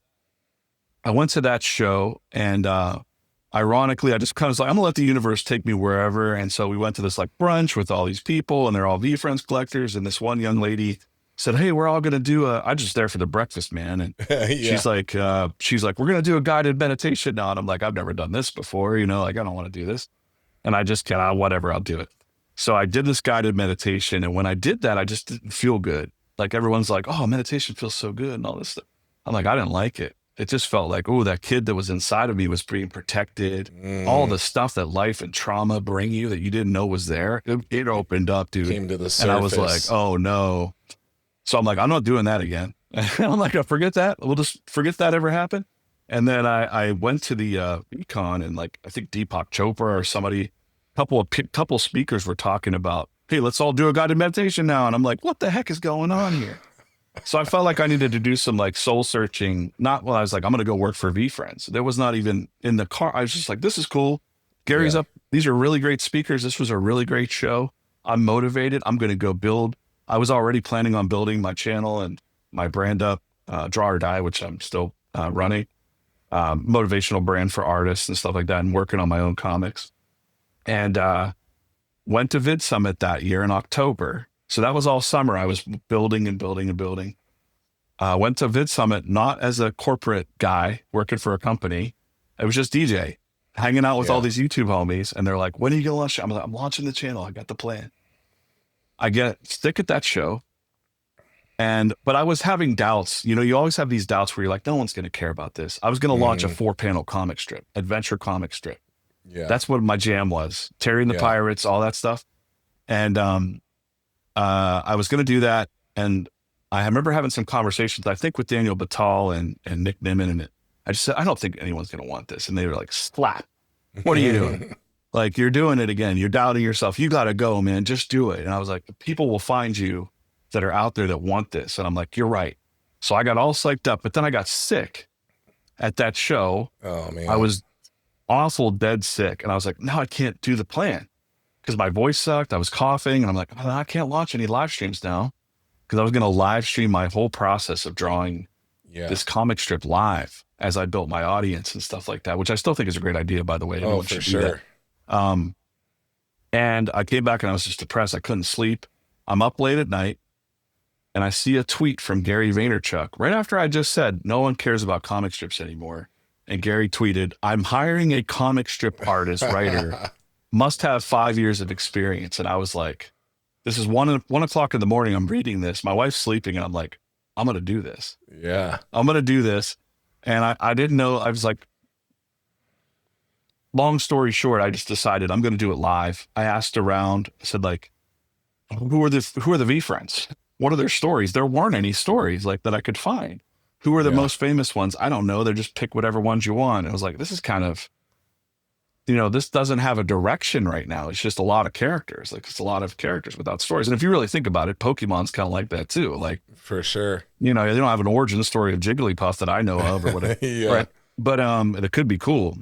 show. And ironically, I just kind of was like, I'm gonna let the universe take me wherever. And so we went to this like brunch with all these people and they're all VeeFriends collectors. And this one young lady said, hey, we're all going to do I'm just there for the breakfast, man. And she's like, we're going to do a guided meditation now. And I'm like, I've never done this before, like, I don't want to do this. And I just whatever, I'll do it. So I did this guided meditation. And when I did that, I just didn't feel good. Like everyone's like, oh, meditation feels so good and all this stuff. I'm like, I didn't like it. It just felt like, oh, that kid that was inside of me was being protected. All the stuff that life and trauma bring you that you didn't know was there. It opened up, dude. Came to the surface. And I was like, oh no. So I'm like, I'm not doing that again. And I'm like, forget that. We'll just forget that ever happened. And then I went to the VCon and like, I think Deepak Chopra or somebody, couple speakers were talking about, hey, let's all do a guided meditation now. And I'm like, what the heck is going on here? So I felt like I needed to do some like soul searching. I was like, I'm going to go work for VeeFriends. There was not even in the car. I was just like, this is cool. Gary's up. These are really great speakers. This was a really great show. I'm motivated. I'm going to go build. I was already planning on building my channel and my brand up, Draw or Die, which I'm still running, motivational brand for artists and stuff like that, and working on my own comics. And went to Vid Summit that year in October. So that was all summer. I was building and building and building. Went to Vid Summit, not as a corporate guy working for a company. It was just DJ, hanging out with all these YouTube homies. And they're like, when are you going to launch? I'm like, I'm launching the channel. I got the plan. I get sick at that show. But I was having doubts. You always have these doubts where you're like, no one's going to care about this. I was going to launch a 4-panel comic strip, adventure comic strip. Yeah. That's what my jam was. Terry and the Pirates, all that stuff. And I was going to do that. And I remember having some conversations, I think with Daniel Batal and Nick Nimmin. And I just said, I don't think anyone's going to want this. And they were like, slap. What are you doing? Like, you're doing it again. You're doubting yourself. You got to go, man. Just do it. And I was like, people will find you that are out there that want this. And I'm like, you're right. So I got all psyched up, but then I got sick at that show. Oh, man. I was awful, dead sick. And I was like, no, I can't do the plan because my voice sucked. I was coughing. And I'm like, oh, I can't launch any live streams now because I was going to live stream my whole process of drawing this comic strip live as I built my audience and stuff like that, which I still think is a great idea, by the way. Oh, for sure. And I came back and I was just depressed. I couldn't sleep. I'm up late at night and I see a tweet from Gary Vaynerchuk right after I just said, no one cares about comic strips anymore. And Gary tweeted, I'm hiring a comic strip artist writer must have 5 years of experience. And I was like, this is 1 o'clock in the morning. I'm reading this. My wife's sleeping, and I'm like, I'm going to do this. Yeah. I'm going to do this. And I didn't know. I was like, long story short, I just decided I'm going to do it live. I asked around. I said, like, who are the VeeFriends? What are their stories? There weren't any stories like that I could find. Who are the most famous ones? I don't know. They just pick whatever ones you want. I was like, this is kind of, this doesn't have a direction right now. It's just a lot of characters. Like, it's a lot of characters without stories. And if you really think about it, Pokemon's kind of like that too. Like, for sure. they don't have an origin story of Jigglypuff that I know of or whatever. Yeah. Right? But it could be cool.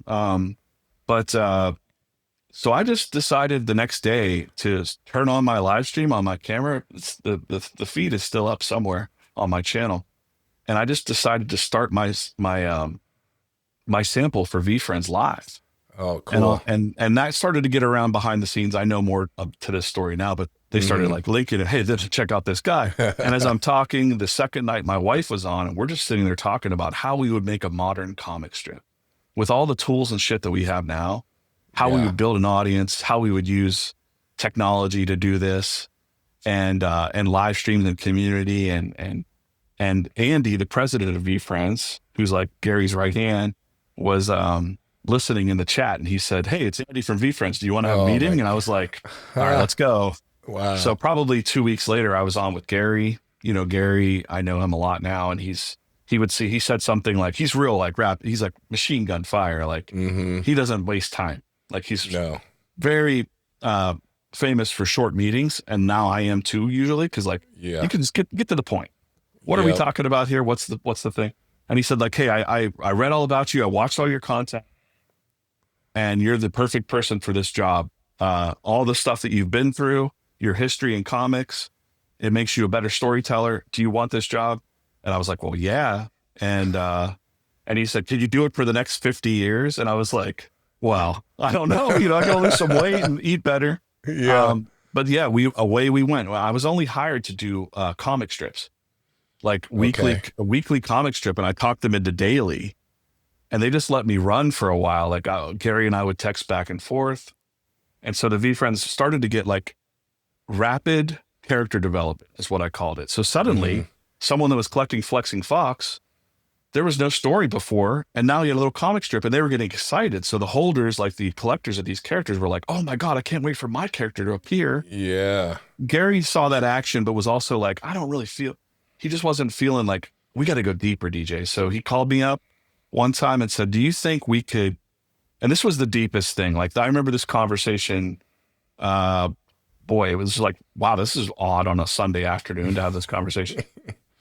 So I just decided the next day to turn on my live stream on my camera. The feed is still up somewhere on my channel. And I just decided to start my sample for VeeFriends live. Oh, cool. And that started to get around behind the scenes. I know more to this story now, but they started like linking it. Hey, check out this guy. And as I'm talking, the second night my wife was on, and we're just sitting there talking about how we would make a modern comic strip with all the tools and shit that we have now, how we would build an audience, how we would use technology to do this, and live stream the community. And Andy, the president of VeeFriends, who's like Gary's right hand, was listening in the chat, and he said, "Hey, it's Andy from VeeFriends. Do you want to have a meeting?" And I was like, "All right, let's go." Wow. So probably 2 weeks later, I was on with Gary. Gary, I know him a lot now, and he said something like, he's real like rap. He's like machine gun fire. Like he doesn't waste time. Like he's very famous for short meetings, and now I am too usually, because like you can just get to the point. What are we talking about here? What's the thing? And he said, like, hey, I read all about you. I watched all your content, and you're the perfect person for this job. All the stuff that you've been through, your history in comics, it makes you a better storyteller. Do you want this job? And I was like, well, yeah. And he said, could you do it for the next 50 years? And I was like, well, I don't know. I can lose some weight and eat better. Yeah. But yeah, away we went. I was only hired to do comic strips, like a weekly comic strip. And I talked them into daily, and they just let me run for a while. Like Gary and I would text back and forth. And so the VeeFriends started to get like rapid character development is what I called it. So suddenly someone that was collecting Flexing Fox, there was no story before, and now you had a little comic strip, and they were getting excited. So the holders, like the collectors of these characters, were like, oh my God, I can't wait for my character to appear. Yeah. Gary saw that action, but was also like, he just wasn't feeling like, we got to go deeper, DJ. So he called me up one time and said, do you think we could, and this was the deepest thing. Like, I remember this conversation, it was like, wow, this is odd on a Sunday afternoon to have this conversation.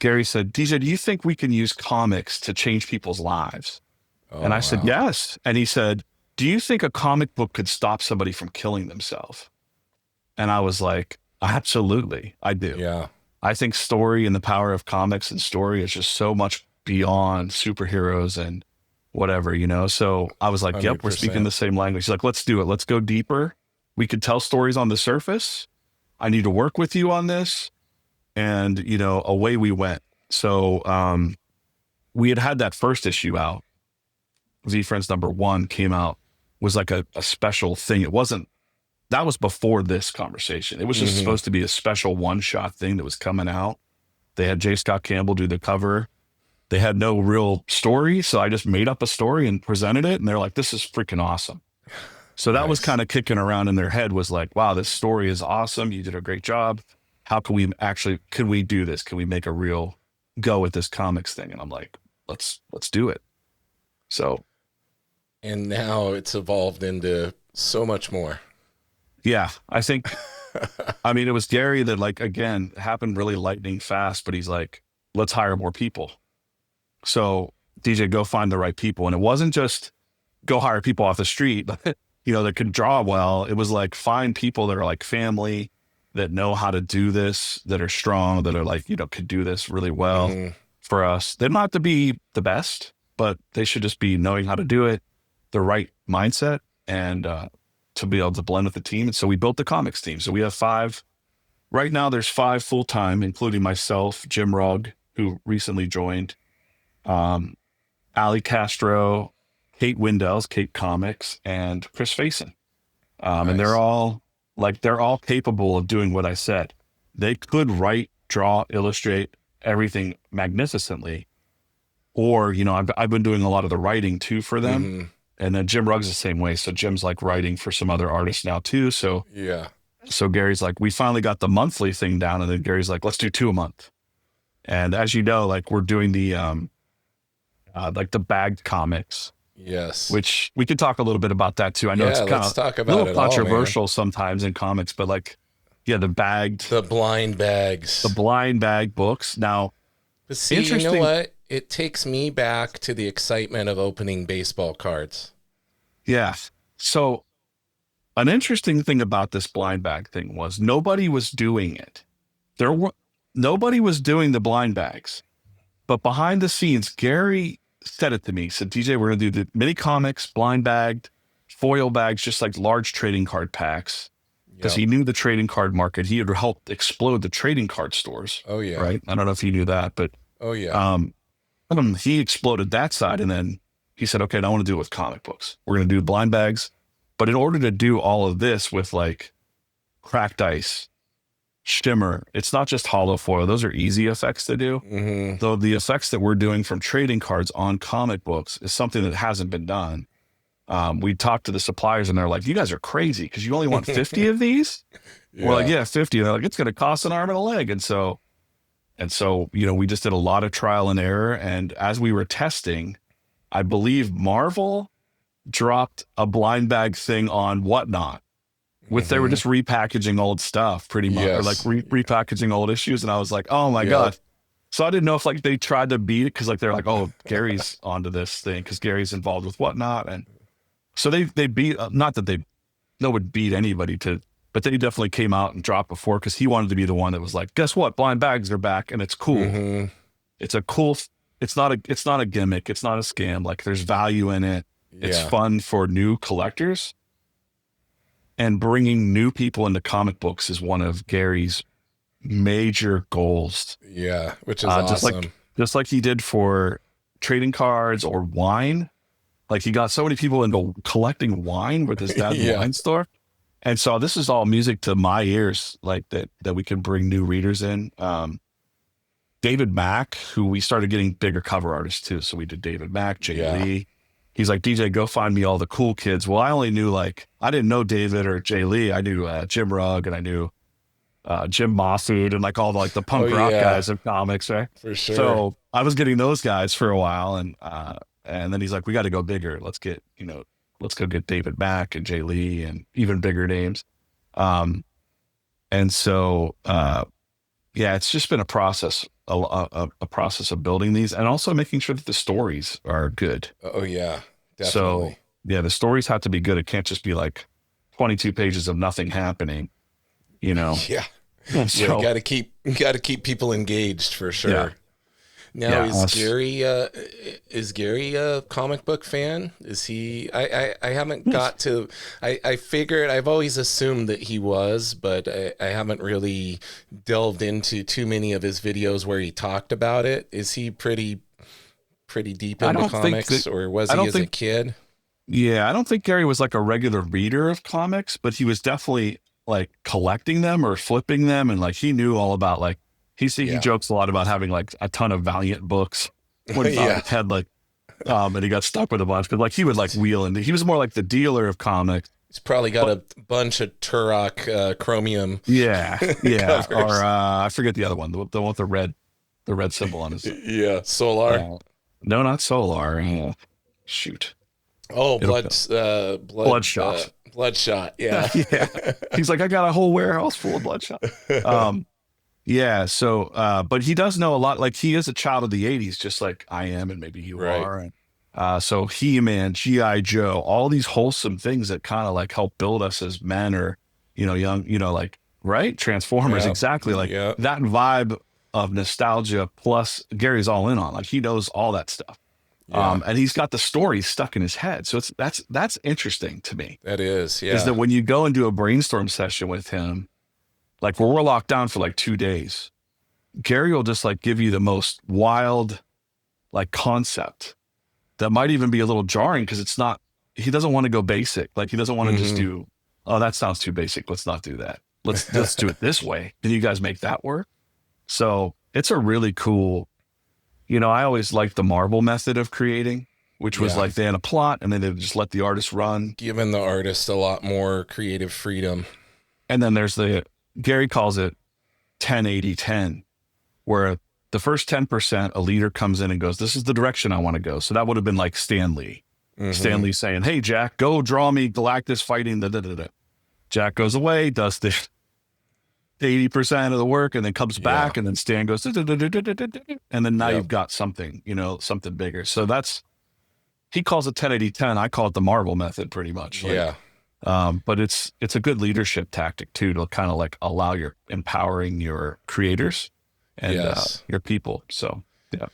Gary said, DJ, do you think we can use comics to change people's lives? And I said, yes. And he said, do you think a comic book could stop somebody from killing themselves? And I was like, absolutely, I do. Yeah. I think story and the power of comics and story is just so much beyond superheroes and whatever, So I was like, yep, 100%. we're speaking the same language. He's like, let's do it. Let's go deeper. We could tell stories on the surface. I need to work with you on this. And, away we went. So we had that first issue out. VeeFriends #1 came out, was like a special thing. That was before this conversation. It was just supposed to be a special one-shot thing that was coming out. They had J. Scott Campbell do the cover. They had no real story, so I just made up a story and presented it, and they're like, this is freaking awesome. So that was kind of kicking around in their head, was like, wow, this story is awesome. You did a great job. How can we do this? Can we make a real go with this comics thing? And I'm like, let's do it. So. And now it's evolved into so much more. Yeah, I think, it was Gary that, like, again, happened really lightning fast, but he's like, let's hire more people. So DJ, go find the right people. And it wasn't just go hire people off the street, that can draw well. It was like, find people that are like family, that know how to do this, that are strong, that are like, could do this really well for us. They don't have to be the best, but they should just be knowing how to do it, the right mindset, and to be able to blend with the team. And so we built the comics team. So we have 5. Right now there's 5 full-time, including myself, Jim Rugg, who recently joined, Ali Castro, Kate Windells, Kate Comics, and Chris Faison. And Nice. they're all capable of doing what I said. They could write, draw, illustrate everything magnificently. Or, I've been doing a lot of the writing too for them. Mm-hmm. And then Jim Ruggs the same way. So Jim's like writing for some other artists now too. Yeah. So Gary's like, we finally got the monthly thing down. And then Gary's like, let's do 2 a month. And as you know, like we're doing the like the bagged comics, Yes. which we could talk a little bit about that too. I know Yeah, it's kind let's of talk a about little it all, man. controversial sometimes in comics, but like, yeah, the blind bags. blind bag books. Now, But see, you know interesting. what? It takes me back to the excitement of opening baseball cards. Yeah. So an interesting thing about this blind bag thing was nobody was doing it. Nobody was doing the blind bags, but behind the scenes, Gary said it to me. He said, DJ, we're going to do the mini comics, blind bagged, foil bags, just like large trading card packs. Because he knew the trading card market. He had helped explode the trading card stores. Oh, yeah. Right. I don't know if you knew that, but Oh, yeah. he exploded that side. And then he said, okay, now I want to do it with comic books. We're going to do blind bags. But in order to do all of this with like cracked ice, shimmer, it's not just hollow foil. Those are easy effects to do. Mm-hmm. Though the effects that we're doing from trading cards on comic books is something that hasn't been done. We talked to the suppliers and they're like, you guys are crazy because you only want 50 of these. Yeah. We're like, yeah, 50. And they're like, it's going to cost an arm and a leg. And so, we just did a lot of trial and error. And as we were testing, I believe Marvel dropped a blind bag thing on Whatnot. They were just repackaging old stuff pretty much, or like repackaging old issues. And I was like, oh my God. So I didn't know if like they tried to beat it because like they're like, oh, Gary's onto this thing because Gary's involved with Whatnot. And so they beat, not that no one beat anybody but they definitely came out and dropped before because he wanted to be the one that was like, guess what? Blind bags are back and it's cool. Mm-hmm. It's not a gimmick. It's not a scam. Like there's value in it. It's fun for new collectors. And bringing new people into comic books is one of Gary's major goals. Yeah, which is awesome. Just like he did for trading cards or wine. Like he got so many people into collecting wine with his dad's wine store. And so this is all music to my ears, like that we can bring new readers in. David Mack, who we started getting bigger cover artists too. So we did David Mack, Jay Lee. He's like, DJ, go find me all the cool kids. Well, I only knew I didn't know David or Jay Lee. I knew Jim Rugg and I knew Jim Moffood and like all the punk rock guys of comics, right? For sure. So I was getting those guys for a while, and then he's like, we got to go bigger. Let's go get David Mack and Jay Lee and even bigger names. And so it's just been a process, a process of building these and also making sure that the stories are good. Oh yeah, definitely. So the stories have to be good. It can't just be like 22 pages of nothing happening, Yeah. So, You got to keep people engaged for sure. Yeah. Now, is Gary a comic book fan? Is he? I haven't got to. I figured, I've always assumed that he was, but I haven't really delved into too many of his videos where he talked about it. Is he pretty deep into comics, or was he as a kid? Yeah, I don't think Gary was like a regular reader of comics, but he was definitely like collecting them or flipping them, and like he knew all about like. He jokes a lot about having like a ton of Valiant books when he had like, and he got stuck with a bunch, but like he would like wheel and he was more like the dealer of comics. He's probably got a bunch of Turok chromium. Yeah. Or I forget the other one, the one with the red symbol on his. Yeah. Solar. No, not Solar. Shoot. Oh, Bloodshot. Bloodshot. Yeah. Yeah. He's like, I got a whole warehouse full of Bloodshot. Yeah. So, but he does know a lot. Like he is a child of the 80s, just like I am, and maybe you are. And so He-Man, GI Joe, all these wholesome things that kind of like help build us as men, or young, like right, Transformers, exactly like that vibe of nostalgia. Plus, Gary's all in on, like he knows all that stuff, and he's got the story stuck in his head. So that's interesting to me. That is that when you go and do a brainstorm session with him. Like where we're locked down for like 2 days, Gary will just like give you the most wild like concept that might even be a little jarring because he doesn't want to go basic. Like he doesn't want to just do oh, that sounds too basic. Let's not do that. Let's do it this way. Can you guys make that work? So it's a really cool, I always liked the Marvel method of creating, which was like they had a plot and then they would just let the artist run. Giving the artist a lot more creative freedom. And then there's Gary calls it 10-80-10, where the first 10%, a leader comes in and goes, this is the direction I want to go. So that would have been like Stan Lee. Stan Lee saying, hey, Jack, go draw me Galactus fighting the. Jack goes away, does the 80% of the work, and then comes back, and then Stan goes, and then now you've got something, something bigger. So he calls it 10-80-10. I call it the Marvel method pretty much. But it's a good leadership tactic too, to kind of like allow empowering your creators and your people. So, yeah.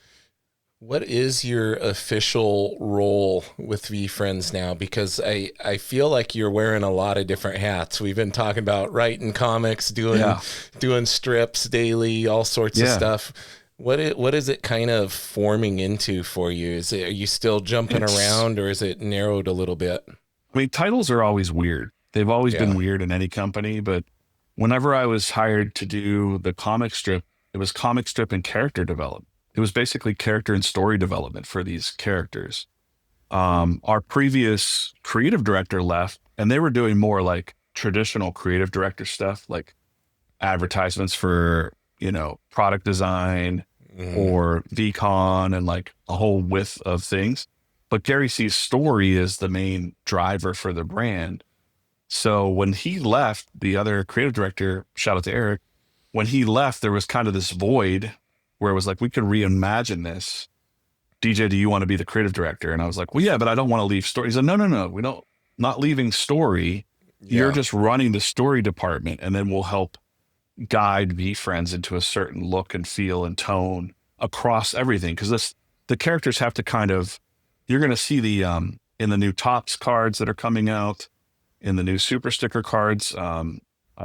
What is your official role with VeeFriends now? Because I feel like you're wearing a lot of different hats. We've been talking about writing comics, doing strips daily, all sorts of stuff. What is it kind of forming into for you? Are you still jumping around, or is it narrowed a little bit? I mean, titles are always weird. They've always been weird in any company, but whenever I was hired to do the comic strip, it was comic strip and character development. It was basically character and story development for these characters. Our previous creative director left, and they were doing more like traditional creative director stuff, like advertisements for, product design or VCon and like a whole width of things. But Gary sees story as the main driver for the brand. So when he left, the other creative director, shout out to Eric, when he left, there was kind of this void where it was like, we could reimagine this. DJ, do you want to be the creative director? And I was like, well, yeah, but I don't want to leave story. He said, no, we don't, not leaving story. You're just running the story department, and then we'll help guide VeeFriends into a certain look and feel and tone across everything. Because the characters have to kind of, you're going to see the in the new Topps cards that are coming out, in the new super sticker cards,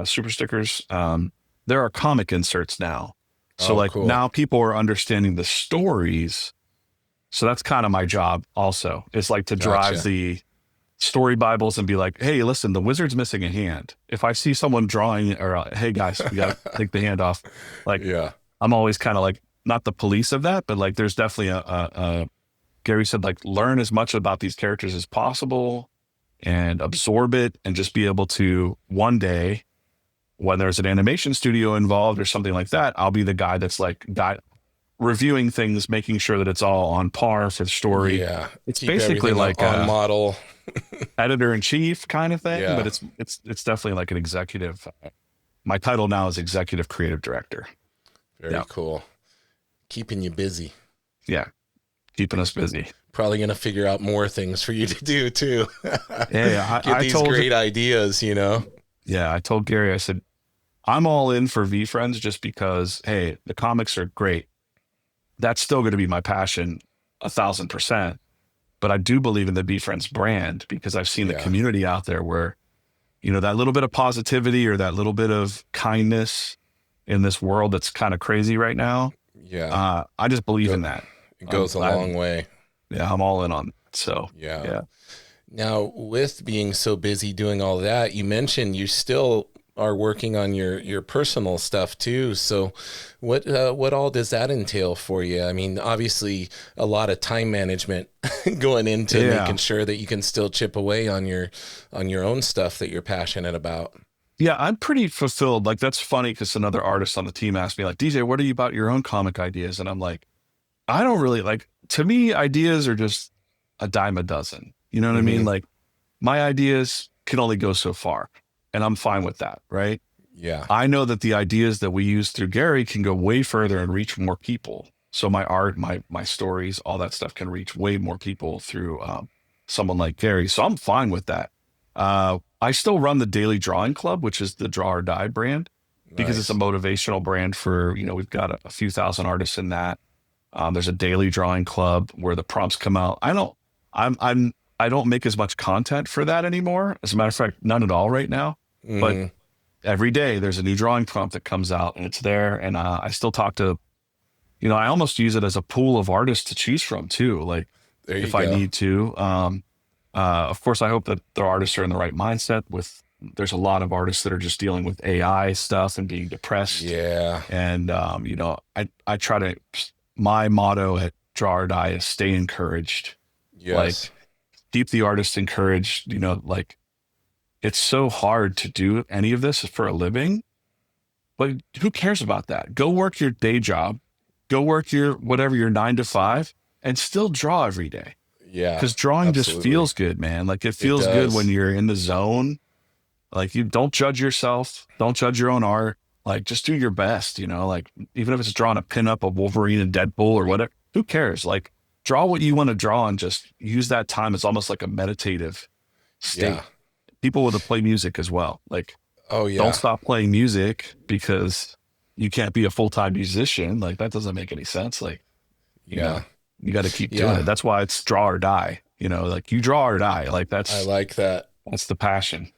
super stickers. There are comic inserts now. So cool. Now people are understanding the stories. So that's kind of my job also. It's like to drive the story Bibles and be like, hey, listen, the wizard's missing a hand. If I see someone drawing, or hey guys, we got to take the hand off. I'm always kind of like, not the police of that, but like there's definitely Gary said, like, learn as much about these characters as possible and absorb it, and just be able to one day, when there's an animation studio involved or something like that, I'll be the guy that's like reviewing things, making sure that it's all on par for the story. Yeah, it's basically like on model editor in chief kind of thing, but it's definitely like an executive. My title now is executive creative director. Very cool. Keeping you busy. Yeah, keeping us busy. Probably going to figure out more things for you to do too. Get these great ideas, Yeah, I told Gary, I said, I'm all in for VeeFriends just because, hey, the comics are great. That's still going to be my passion 1,000%. But I do believe in the VeeFriends brand, because I've seen the community out there where, that little bit of positivity or that little bit of kindness in this world that's kind of crazy right now. Yeah. I just believe in that. It goes a long way. Yeah, I'm all in on it. So, yeah. Now, with being so busy doing all that, you mentioned you still are working on your personal stuff too. So what all does that entail for you? I mean, obviously a lot of time management going into making sure that you can still chip away on your own stuff that you're passionate about. Yeah, I'm pretty fulfilled. Like, that's funny because another artist on the team asked me, like, DJ, what are you about your own comic ideas? And I'm like, I don't really to me, ideas are just a dime a dozen. You know what I mean? Like, my ideas can only go so far, and I'm fine with that. Right. Yeah. I know that the ideas that we use through Gary can go way further and reach more people. So my art, my stories, all that stuff can reach way more people through someone like Gary. So I'm fine with that. I still run the Daily Drawing Club, which is the Draw or Die brand, because it's a motivational brand for, we've got a few thousand artists in that. There's a daily drawing club where the prompts come out. I don't make as much content for that anymore. As a matter of fact, none at all right now. But every day there's a new drawing prompt that comes out, and it's there. And I still talk to, I almost use it as a pool of artists to choose from too. Like, if I need to. Of course, I hope that the artists are in the right mindset with there's a lot of artists that are just dealing with AI stuff and being depressed. Yeah. And, I try to, my motto at Draw or Die is stay encouraged, Yes. like keep the artist encouraged, like it's so hard to do any of this for a living, but who cares about that? Go work your day job, go work your 9 to 5 and still draw every day. Yeah. Because drawing just Absolutely. feels good, man. Like it It feels good when does. you're in the zone. Like you don't judge yourself, don't judge your own art. Like just do your best, like even if it's drawing a pinup of Wolverine and Deadpool or whatever, who cares? Like draw what you want to draw and just use that time as almost like a meditative state. Yeah. People want to play music as well. Like Oh don't yeah. stop playing music because you can't be a full-time musician. Like that doesn't make any sense. Like, Yeah. you got to keep doing Yeah. it. That's why it's draw or die, like you draw or die. Like I that's like that. the passion.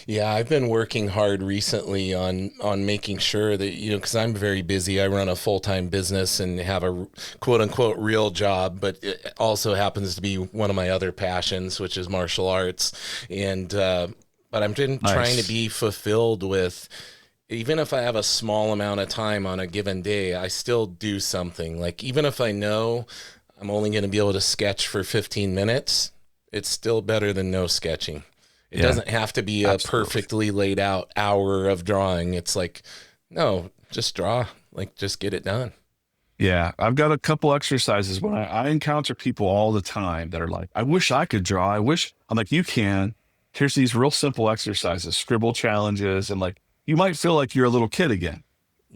Yeah, I've been working hard recently on making sure that, because I'm very busy. I run a full-time business and have a quote unquote real job, but it also happens to be one of my other passions, which is martial arts. And but I'm been trying to Nice. be fulfilled with, even if I have a small amount of time on a given day, I still do something. Like even if I know I'm only going to be able to sketch for 15 minutes, it's still better than no sketching. It Yeah, doesn't have to be a absolutely. perfectly laid out hour of drawing. It's like, no, just draw, like just get it done. Yeah. I've got a couple exercises when I encounter people all the time that are like, I wish I could draw. I'm like, you can. Here's these real simple exercises, scribble challenges. And like, you might feel like you're a little kid again,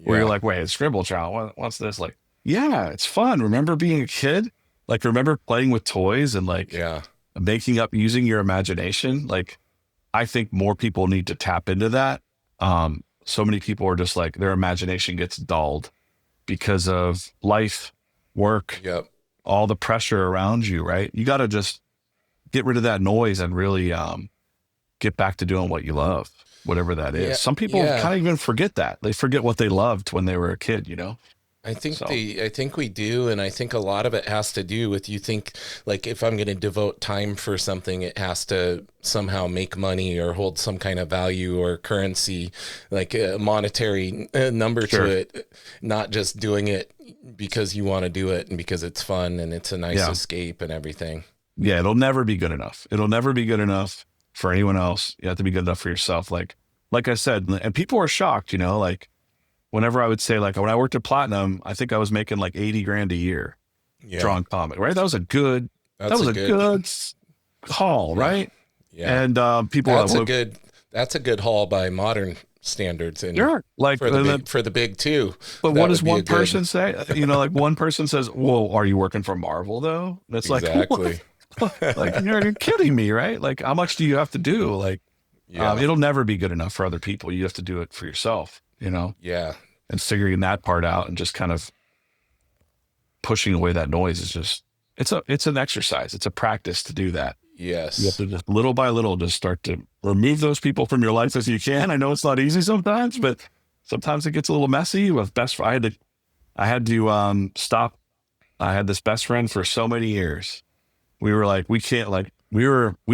where you're Yeah. like, wait, a scribble challenge. What's this? Like, yeah, it's fun. Remember being a kid? Like, remember playing with toys and like Yeah. making up using your imagination? Like, I think more people need to tap into that. So many people are just like their imagination gets dulled because of life, work, Yep. all the pressure around you, right? You got to just get rid of that noise and really get back to doing what you love, whatever that is. Yeah. Some people Yeah. kind of even forget that. They forget what they loved when they were a kid, So, I think we do, and I think a lot of it has to do with, you think, like if I'm going to devote time for something, it has to somehow make money or hold some kind of value or currency, like a monetary number to sure. it, not just doing it because you want to do it and because it's fun and it's a nice Yeah. escape and everything. Yeah. It'll never be good enough. It'll never be good enough for anyone else. You have to be good enough for yourself. Like I said, and people are shocked, like, whenever I would say, like, when I worked at Platinum, I think I was making like 80 grand a year Yeah, drawing comic, right? That was a good, that's a good, haul, yeah, right? yeah. And people are like, That's a well, good, that's a good haul by modern standards, and sure. Like, for the big two, but what that does would be a one good. person say? Like one person says, well, are you working for Marvel though? And it's like, what? Exactly. Like, you're kidding me, right? Like, how much do you have to do? Like, Yeah. it'll never be good enough for other people. You have to do it for yourself, Yeah. and figuring that part out and just kind of pushing away that noise is just it's an exercise. It's a practice to do that. You have Yes. to just little by little just start to remove those people from your life as you can. I know it's not easy sometimes, but sometimes it gets a little messy. With I had to stop. I had this best friend for so many years. We were like, we can't like we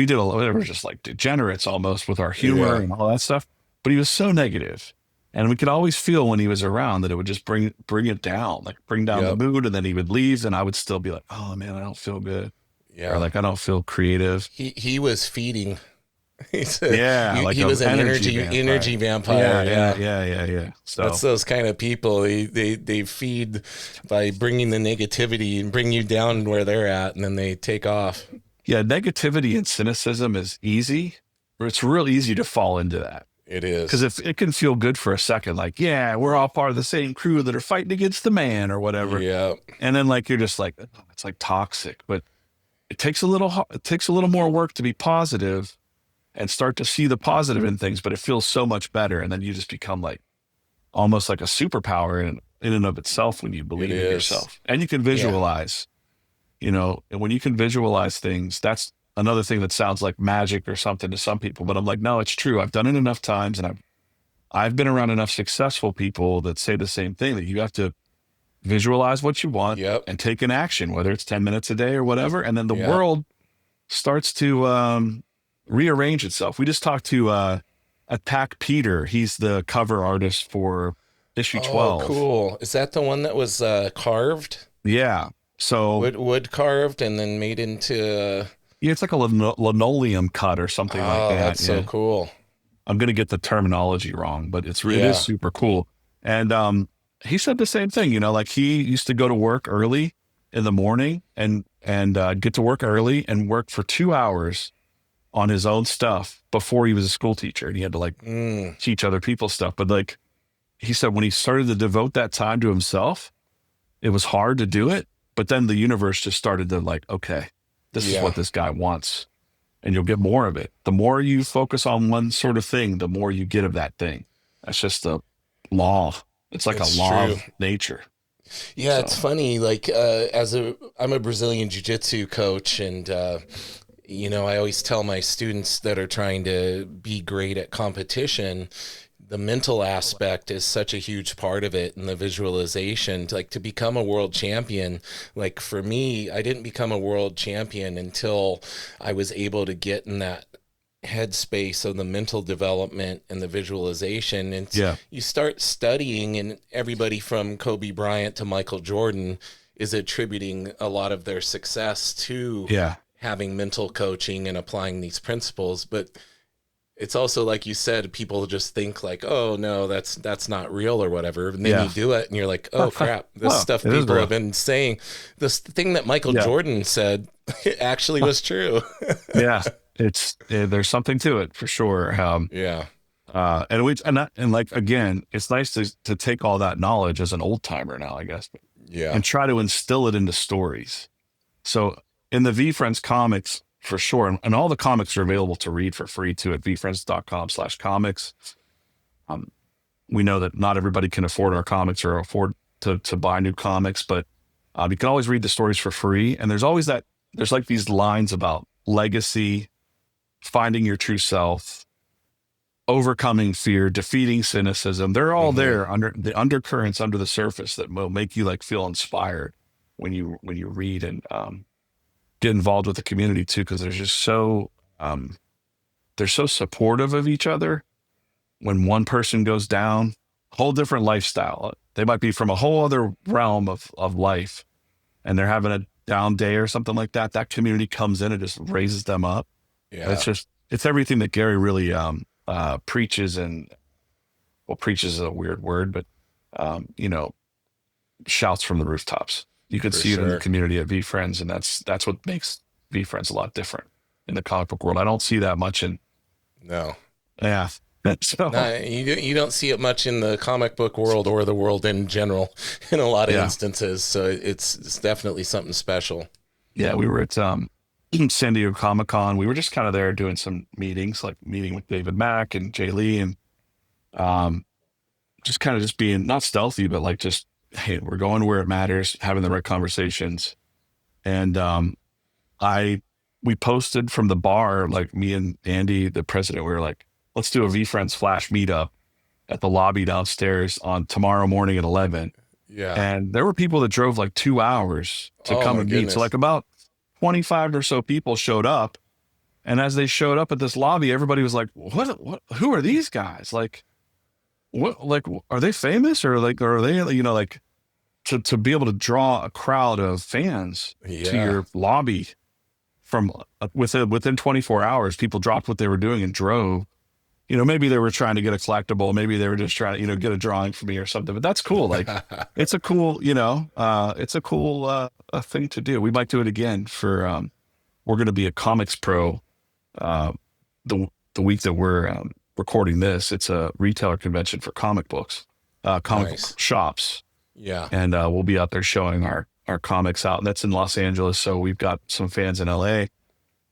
did a lot. We were just like degenerates almost with our humor Yeah. and all that stuff. But he was so negative, and we could always feel when he was around that it would just bring it down, like bring down the Yep. mood. And then he would leave, and I would still be like, oh man, I don't feel good, or Yeah. like I don't feel creative. He was feeding. Yeah, like He an was an energy vampire. energy vampire. Yeah, yeah, Yeah. yeah, yeah, yeah. That's So those kind of people. They feed by bringing the negativity and bring you down where they're at, and then they take off. yeah, negativity and cynicism is easy, or it's real easy to fall into that. It Because is. if it can feel good for a second, like, yeah, we're all part of the same crew that are fighting against the man or whatever. Yeah. And then like, you're just like, "Oh, it's like toxic," but it takes a little more work to be positive and start to see the positive in things, but it feels so much better. And then you just become like almost like a superpower in and of itself when you It believe in is. yourself and you can Yeah. visualize, and when you can visualize things, that's another thing that sounds like magic or something to some people, but I'm like, no, it's true. I've done it enough times and I've been around enough successful people that say the same thing, that you have to visualize what you want Yep. and take an action, whether it's 10 minutes a day or whatever. And then the Yeah. world starts to rearrange itself. We just talked to Attack Peter. He's the cover artist for issue Oh, 12. cool. Is that the one that was carved? Yeah. So Wood carved and then made into yeah, it's like a linoleum cut or something like oh, that. that's so Yeah. cool. I'm gonna get the terminology wrong, but it is Yeah. super cool. And he said the same thing, like he used to go to work early in the morning and get to work early and work for 2 hours on his own stuff before he was a school teacher, and he had to like Mm, teach other people stuff. But like he said, when he started to devote that time to himself, it was hard to do it. But then the universe just started to like, okay, this is yeah, what this guy wants, and you'll get more of it. The more you focus on one sort of thing, the more you get of that thing. That's just a law. It's like a it's law true. of nature. Yeah, it's So funny. Like, I'm a Brazilian jiu-jitsu coach, and I always tell my students that are trying to be great at competition, the mental aspect is such a huge part of it, and the visualization. Like to become a world champion, like for me, I didn't become a world champion until I was able to get in that headspace of the mental development and the visualization. And yeah, you start studying, and everybody from Kobe Bryant to Michael Jordan is attributing a lot of their success to yeah, having mental coaching and applying these principles. But it's also like you said, people just think like, oh no, that's not real or whatever. And then yeah. you do it and you're like, oh crap, this Well, stuff it is people real. have been saying. This thing that Michael Yeah, Jordan said actually was true. yeah. There's something to it for sure. Yeah. And like again, it's nice to take all that knowledge as an old timer now, I guess, Yeah. and try to instill it into stories. So in the VeeFriends comics, for sure, and all the comics are available to read for free too at veefriends.com/comics. Um, we know that not everybody can afford our comics or afford to buy new comics, but you can always read the stories for free. And there's like these lines about legacy, finding your true self, overcoming fear, defeating cynicism. They're all Hmm. there under the undercurrents under the surface that will make you like feel inspired when you read and get involved with the community too, because they're just um, they're so supportive of each other. When one person goes down, whole different lifestyle. They might be from a whole other realm of life, and they're having a down day or something like that. That community comes in and just raises them up. Yeah. It's everything that Gary really preaches, and well, preaches is a weird word, but you know, shouts from the rooftops. You can For see it in the sure. community at VeeFriends, and that's what makes VeeFriends a lot different in the comic book world. I don't see that much in No. yeah. So No, you don't see it much in the comic book world or the world in general in a lot of yeah, instances. So it's definitely something special. yeah. We were at San Diego Comic Con. We were just kind of there doing some meetings, like meeting with David Mack and Jay Lee, and um, just kind of just being not stealthy, but like just hey, we're going where it matters, having the right conversations. And I we posted from the bar, like me and Andy, the president, we were like, let's do a VeeFriends Flash meetup at the lobby downstairs on tomorrow morning at 11. Yeah. And there were people that drove like 2 hours to Oh come my and meet. So goodness. like about 25 or so people showed up. And as they showed up at this lobby, everybody was like, what, who are these guys? Like, are they famous or like, are they, like to be able to draw a crowd of fans to Yeah. your lobby from within 24 hours, people dropped what they were doing and drove. Maybe they were trying to get a collectible. Maybe they were just trying to, get a drawing for me or something, but that's cool. Like it's a cool, it's a cool thing to do. We might do it again we're going to be a comics pro uh, the week that we're recording this. It's a retailer convention for comic books, comic book Nice. shops. Yeah. And we'll be out there showing our comics out. And that's in Los Angeles. So we've got some fans in LA,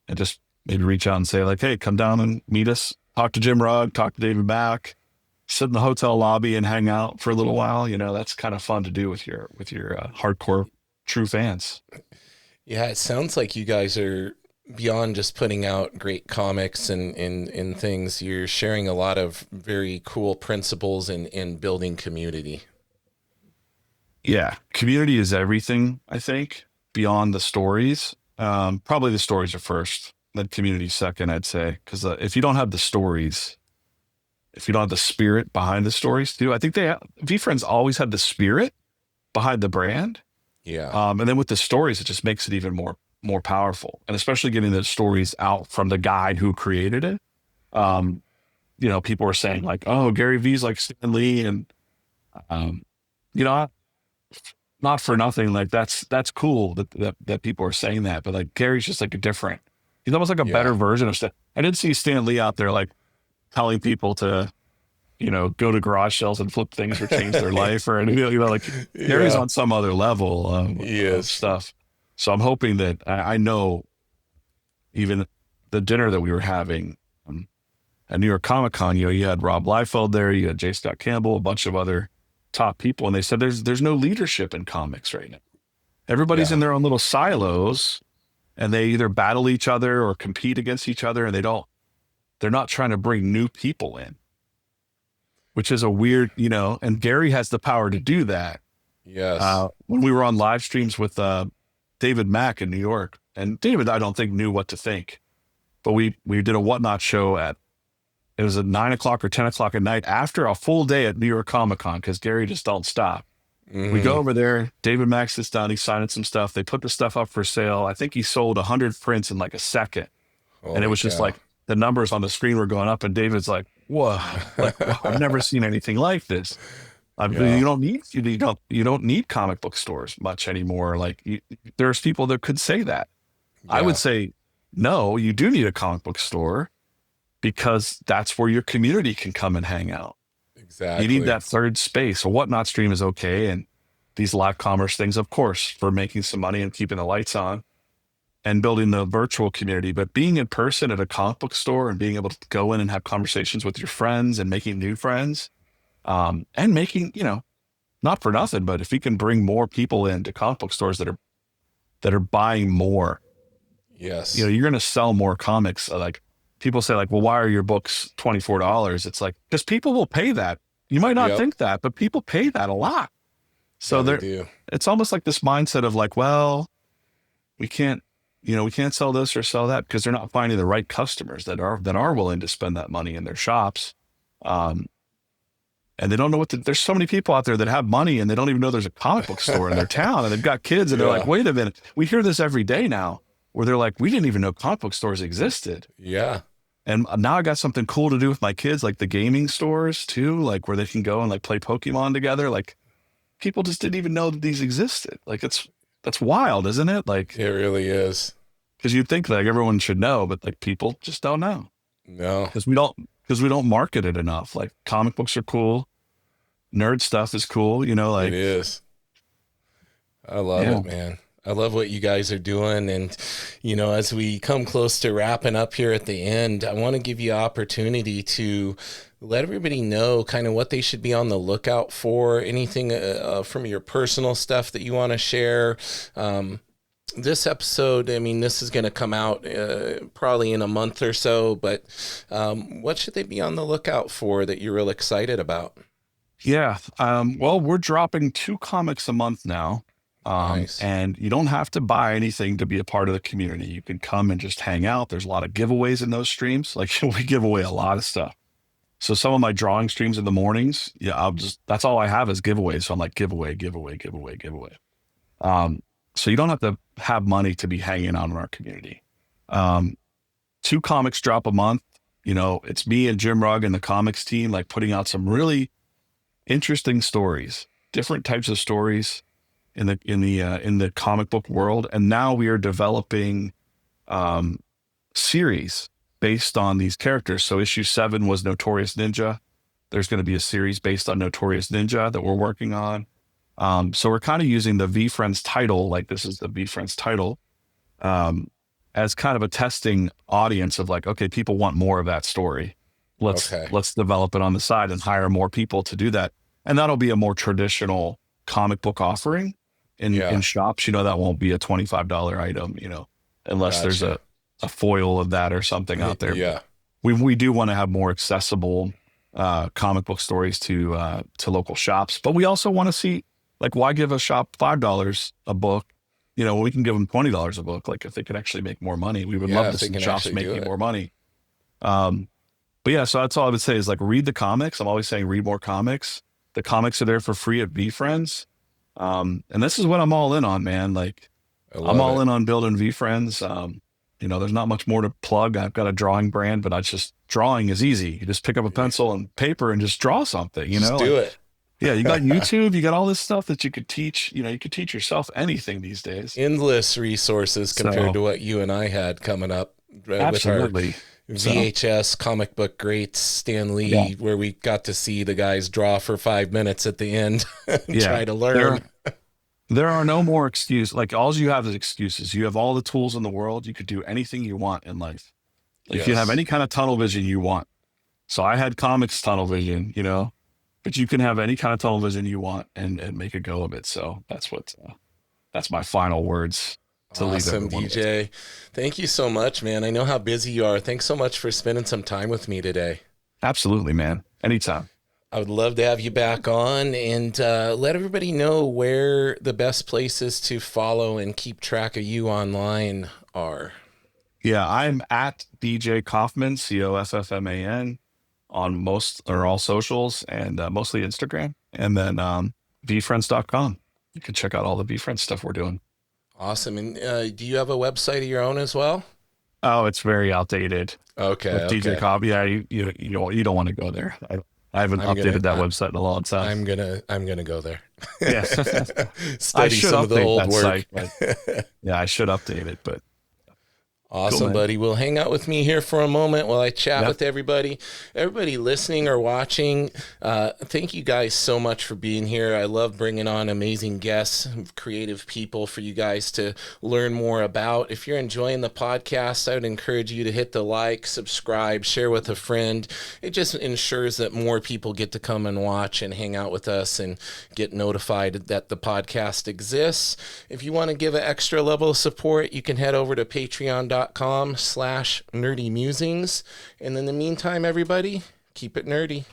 and just maybe reach out and say like, hey, come down and meet us. Talk to Jim Rugg, talk to David Mack, sit in the hotel lobby and hang out for a little while. That's kind of fun to do with your hardcore true fans. Yeah. It sounds like you guys are beyond just putting out great comics and things. You're sharing a lot of very cool principles in building community. Yeah, community is everything, I think, beyond the stories. Probably the stories are first, then community second, I'd say. Because if you don't have the stories, if you don't have the spirit behind the stories too. I think VeeFriends always had the spirit behind the brand. Yeah. And then with the stories, it just makes it even more powerful. And especially getting the stories out from the guy who created it. People were saying like, oh, Gary Vee's like Stan Lee, and um, you know, not for nothing, like that's cool that people are saying that, but like Gary's just like he's almost like a better version of Stan. I didn't see Stan Lee out there like telling people to, go to garage sales and flip things or change their life or anything, like Gary's on some other level of stuff. So I'm hoping that I know even the dinner that we were having at New York Comic Con, you had Rob Liefeld there, you had J. Scott Campbell, a bunch of other top people, and they said there's no leadership in comics right now. Everybody's in their own little silos, and they either battle each other or compete against each other, and they're not trying to bring new people in, which is a weird, and Gary has the power to do that. Yes. When we were on live streams with David Mack in New York, and David, I don't think, knew what to think, but we did a Whatnot show it was at 9 o'clock or 10 o'clock at night after a full day at New York Comic Con, because Gary just don't stop. Mm-hmm. We go over there, David Mack sits down, he's signing some stuff. They put the stuff up for sale. I think he sold 100 prints in like a second. And it was just like the numbers on the screen were going up, and David's like, whoa, like, wow, I've never seen anything like this. You don't need comic book stores much anymore. Like there's people that could say that. Yeah. I would say, no, you do need a comic book store, because that's where your community can come and hang out. Exactly. You need that third space. A Whatnot stream is okay, and these live commerce things, of course, for making some money and keeping the lights on and building the virtual community. But being in person at a comic book store and being able to go in and have conversations with your friends and making new friends, and making, not for nothing, but if you can bring more people into comic book stores that are buying more, yes, you're going to sell more comics. Like, people say like, well, why are your books $24? It's like, because people will pay that. You might not think that, but people pay that a lot. So it's almost like this mindset of like, well, we can't sell this or sell that because they're not finding the right customers that are willing to spend that money in their shops. And they don't know there's so many people out there that have money and they don't even know there's a comic book store in their town, and they've got kids and they're like, wait a minute. We hear this every day now where they're like, we didn't even know comic book stores existed. Yeah. And now I got something cool to do with my kids, like the gaming stores too, like where they can go and like play Pokemon together. Like people just didn't even know that these existed. Like that's wild, isn't it? Like it really is. Because you'd think like everyone should know, but like people just don't know. No. Because we don't market it enough. Like comic books are cool. Nerd stuff is cool, like it is. I love it, man. I love what you guys are doing. And, as we come close to wrapping up here at the end, I want to give you an opportunity to let everybody know kind of what they should be on the lookout for, anything from your personal stuff that you want to share. This episode, this is going to come out probably in a month or so, but what should they be on the lookout for that you're real excited about? Yeah. Well, we're dropping 2 comics a month now. Nice. And you don't have to buy anything to be a part of the community. You can come and just hang out. There's a lot of giveaways in those streams. Like we give away a lot of stuff. So some of my drawing streams in the mornings, that's all I have is giveaways. So I'm like, giveaway. So you don't have to have money to be hanging out in our community. 2 comics drop a month. It's me and Jim Rugg and the comics team, like putting out some really interesting stories, different types of stories in the comic book world. And now we are developing series based on these characters. So issue 7 was Notorious Ninja. There's going to be a series based on Notorious Ninja that we're working on. So we're kind of using the VeeFriends title, like this is the VeeFriends title, as kind of a testing audience of like, okay, people want more of that story. Let's develop it on the side and hire more people to do that. And that'll be a more traditional comic book offering in shops. That won't be a $25 item, unless there's a foil of that or something out there. Yeah. We do want to have more accessible comic book stories to local shops, but we also want to see, like, why give a shop $5 a book? We can give them $20 a book. Like if they could actually make more money, we would love to see shops making more money. But But yeah, so that's all I would say is like read the comics. I'm always saying read more comics. The comics are there for free at VeeFriends. And this is what I'm all in on, man. Like I'm all in on building VeeFriends. There's not much more to plug. I've got a drawing brand, but drawing is easy. You just pick up a pencil and paper and just draw something, Just do it. Yeah, you got YouTube, you got all this stuff that you could teach. You could teach yourself anything these days. Endless resources compared to what you and I had coming up absolutely. With our VHS comic book greats, Stan Lee, where we got to see the guys draw for 5 minutes at the end and try to learn. There are no more excuses. Like all you have is excuses. You have all the tools in the world. You could do anything you want in life. If you have any kind of tunnel vision you want. So I had comics tunnel vision, but you can have any kind of tunnel vision you want and make a go of it. So that's my final words. Awesome, DJ. Thank you so much, man. I know how busy you are. Thanks so much for spending some time with me today. Absolutely, man. Anytime. I would love to have you back on and let everybody know where the best places to follow and keep track of you online are. Yeah, I'm at DJ Coffman, Coffman, on most or all socials and mostly Instagram. And then VeeFriends.com. You can check out all the VeeFriends stuff we're doing. Awesome. And do you have a website of your own as well? Oh, it's very outdated. Okay. DJ Cobb. Yeah, you don't want to go there. I haven't updated that website in a long time. I'm gonna go there. Yeah. Study some of the old work. Site, I should update it, but awesome, cool, buddy. Well, hang out with me here for a moment while I chat with everybody. Everybody listening or watching, thank you guys so much for being here. I love bringing on amazing guests, creative people for you guys to learn more about. If you're enjoying the podcast, I would encourage you to hit the like, subscribe, share with a friend. It just ensures that more people get to come and watch and hang out with us and get notified that the podcast exists. If you want to give an extra level of support, you can head over to patreon.com/Nerdy Mewzings. And in the meantime, everybody, keep it nerdy.